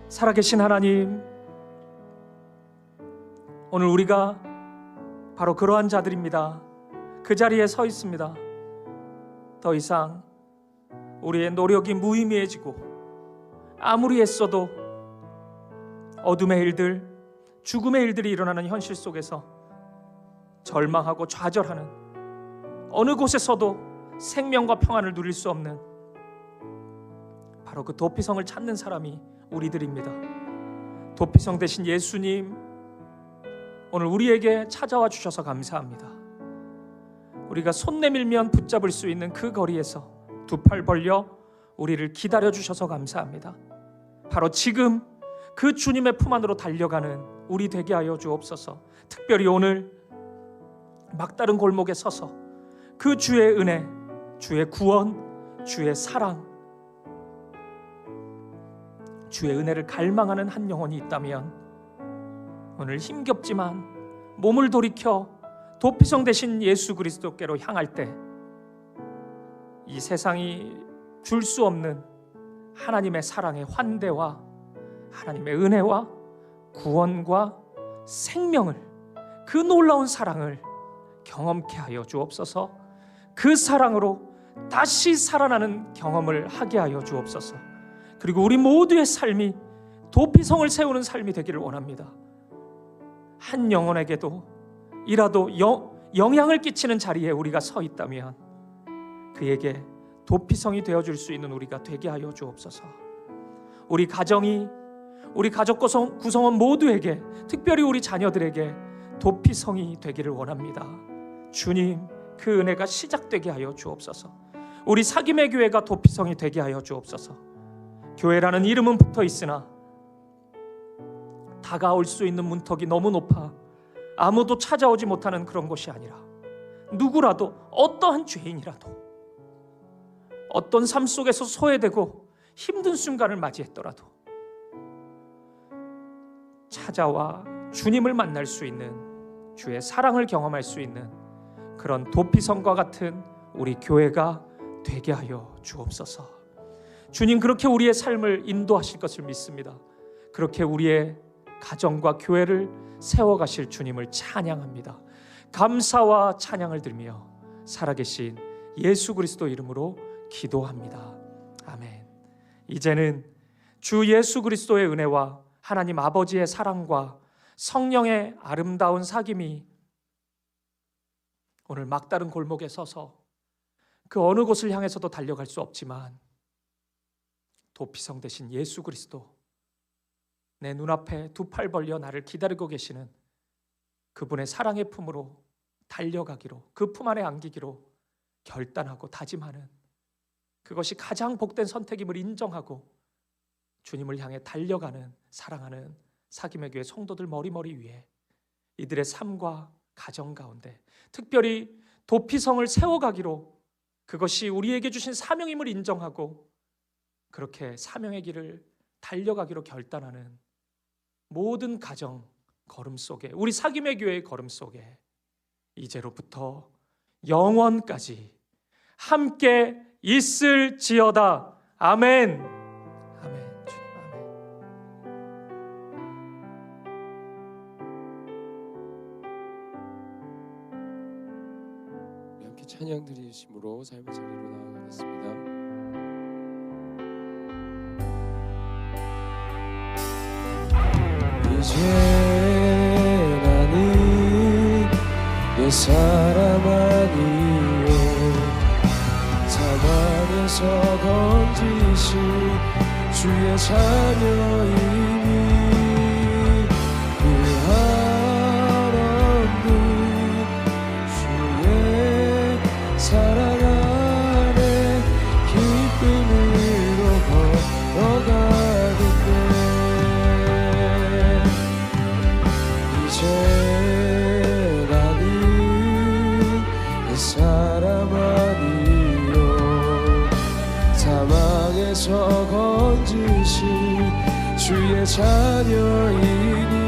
살아계신 하나님, 오늘 우리가 바로 그러한 자들입니다. 그 자리에 서 있습니다. 더 이상 우리의 노력이 무의미해지고 아무리 애써도 어둠의 일들, 죽음의 일들이 일어나는 현실 속에서 절망하고 좌절하는, 어느 곳에서도 생명과 평안을 누릴 수 없는 바로 그 도피성을 찾는 사람이 우리들입니다. 도피성 되신 예수님, 오늘 우리에게 찾아와 주셔서 감사합니다. 우리가 손 내밀면 붙잡을 수 있는 그 거리에서 두 팔 벌려 우리를 기다려 주셔서 감사합니다. 바로 지금 그 주님의 품 안으로 달려가는 우리 되게 하여 주옵소서. 특별히 오늘 막다른 골목에 서서 그 주의 은혜, 주의 구원, 주의 사랑, 주의 은혜를 갈망하는 한 영혼이 있다면 오늘 힘겹지만 몸을 돌이켜 도피성 되신 예수 그리스도께로 향할 때 이 세상이 줄 수 없는 하나님의 사랑의 환대와 하나님의 은혜와 구원과 생명을, 그 놀라운 사랑을 경험케 하여 주옵소서. 그 사랑으로 다시 살아나는 경험을 하게 하여 주옵소서. 그리고 우리 모두의 삶이 도피성을 세우는 삶이 되기를 원합니다. 한 영혼에게도 이라도 영향을 끼치는 자리에 우리가 서 있다면 그에게 도피성이 되어줄 수 있는 우리가 되게 하여 주옵소서. 우리 가정이, 우리 가족 구성원 모두에게, 특별히 우리 자녀들에게 도피성이 되기를 원합니다. 주님, 그 은혜가 시작되게 하여 주옵소서. 우리 사김의 교회가 도피성이 되게 하여 주옵소서. 교회라는 이름은 붙어 있으나 다가올 수 있는 문턱이 너무 높아 아무도 찾아오지 못하는 그런 곳이 아니라, 누구라도, 어떠한 죄인이라도 어떤 삶 속에서 소외되고 힘든 순간을 맞이했더라도 찾아와 주님을 만날 수 있는, 주의 사랑을 경험할 수 있는 그런 도피성과 같은 우리 교회가 되게 하여 주옵소서. 주님, 그렇게 우리의 삶을 인도하실 것을 믿습니다. 그렇게 우리의 가정과 교회를 세워가실 주님을 찬양합니다. 감사와 찬양을 드리며 살아계신 예수 그리스도 이름으로 기도합니다. 아멘. 이제는 주 예수 그리스도의 은혜와 하나님 아버지의 사랑과 성령의 아름다운 사귐이 오늘 막다른 골목에 서서 그 어느 곳을 향해서도 달려갈 수 없지만 도피성 되신 예수 그리스도, 내 눈앞에 두 팔 벌려 나를 기다리고 계시는 그분의 사랑의 품으로 달려가기로, 그 품 안에 안기기로 결단하고 다짐하는, 그것이 가장 복된 선택임을 인정하고 주님을 향해 달려가는, 사랑하는 사김의 교회 성도들 머리머리 위에 이들의 삶과 가정 가운데 특별히 도피성을 세워가기로, 그것이 우리에게 주신 사명임을 인정하고 그렇게 사명의 길을 달려가기로 결단하는 모든 가정 걸음 속에, 우리 사김의 교회의 걸음 속에 이제로부터 영원까지 함께 있을지어다. 아멘. 아멘. 주님, 아멘. 우리 함께 찬양 드리심으로 삶의 자리로 나아가겠습니다. 이제 나는 옛 사람 아니요 사망에서 건지신 주의 자녀이니 그 한없는 주의 사랑 주의 자녀이니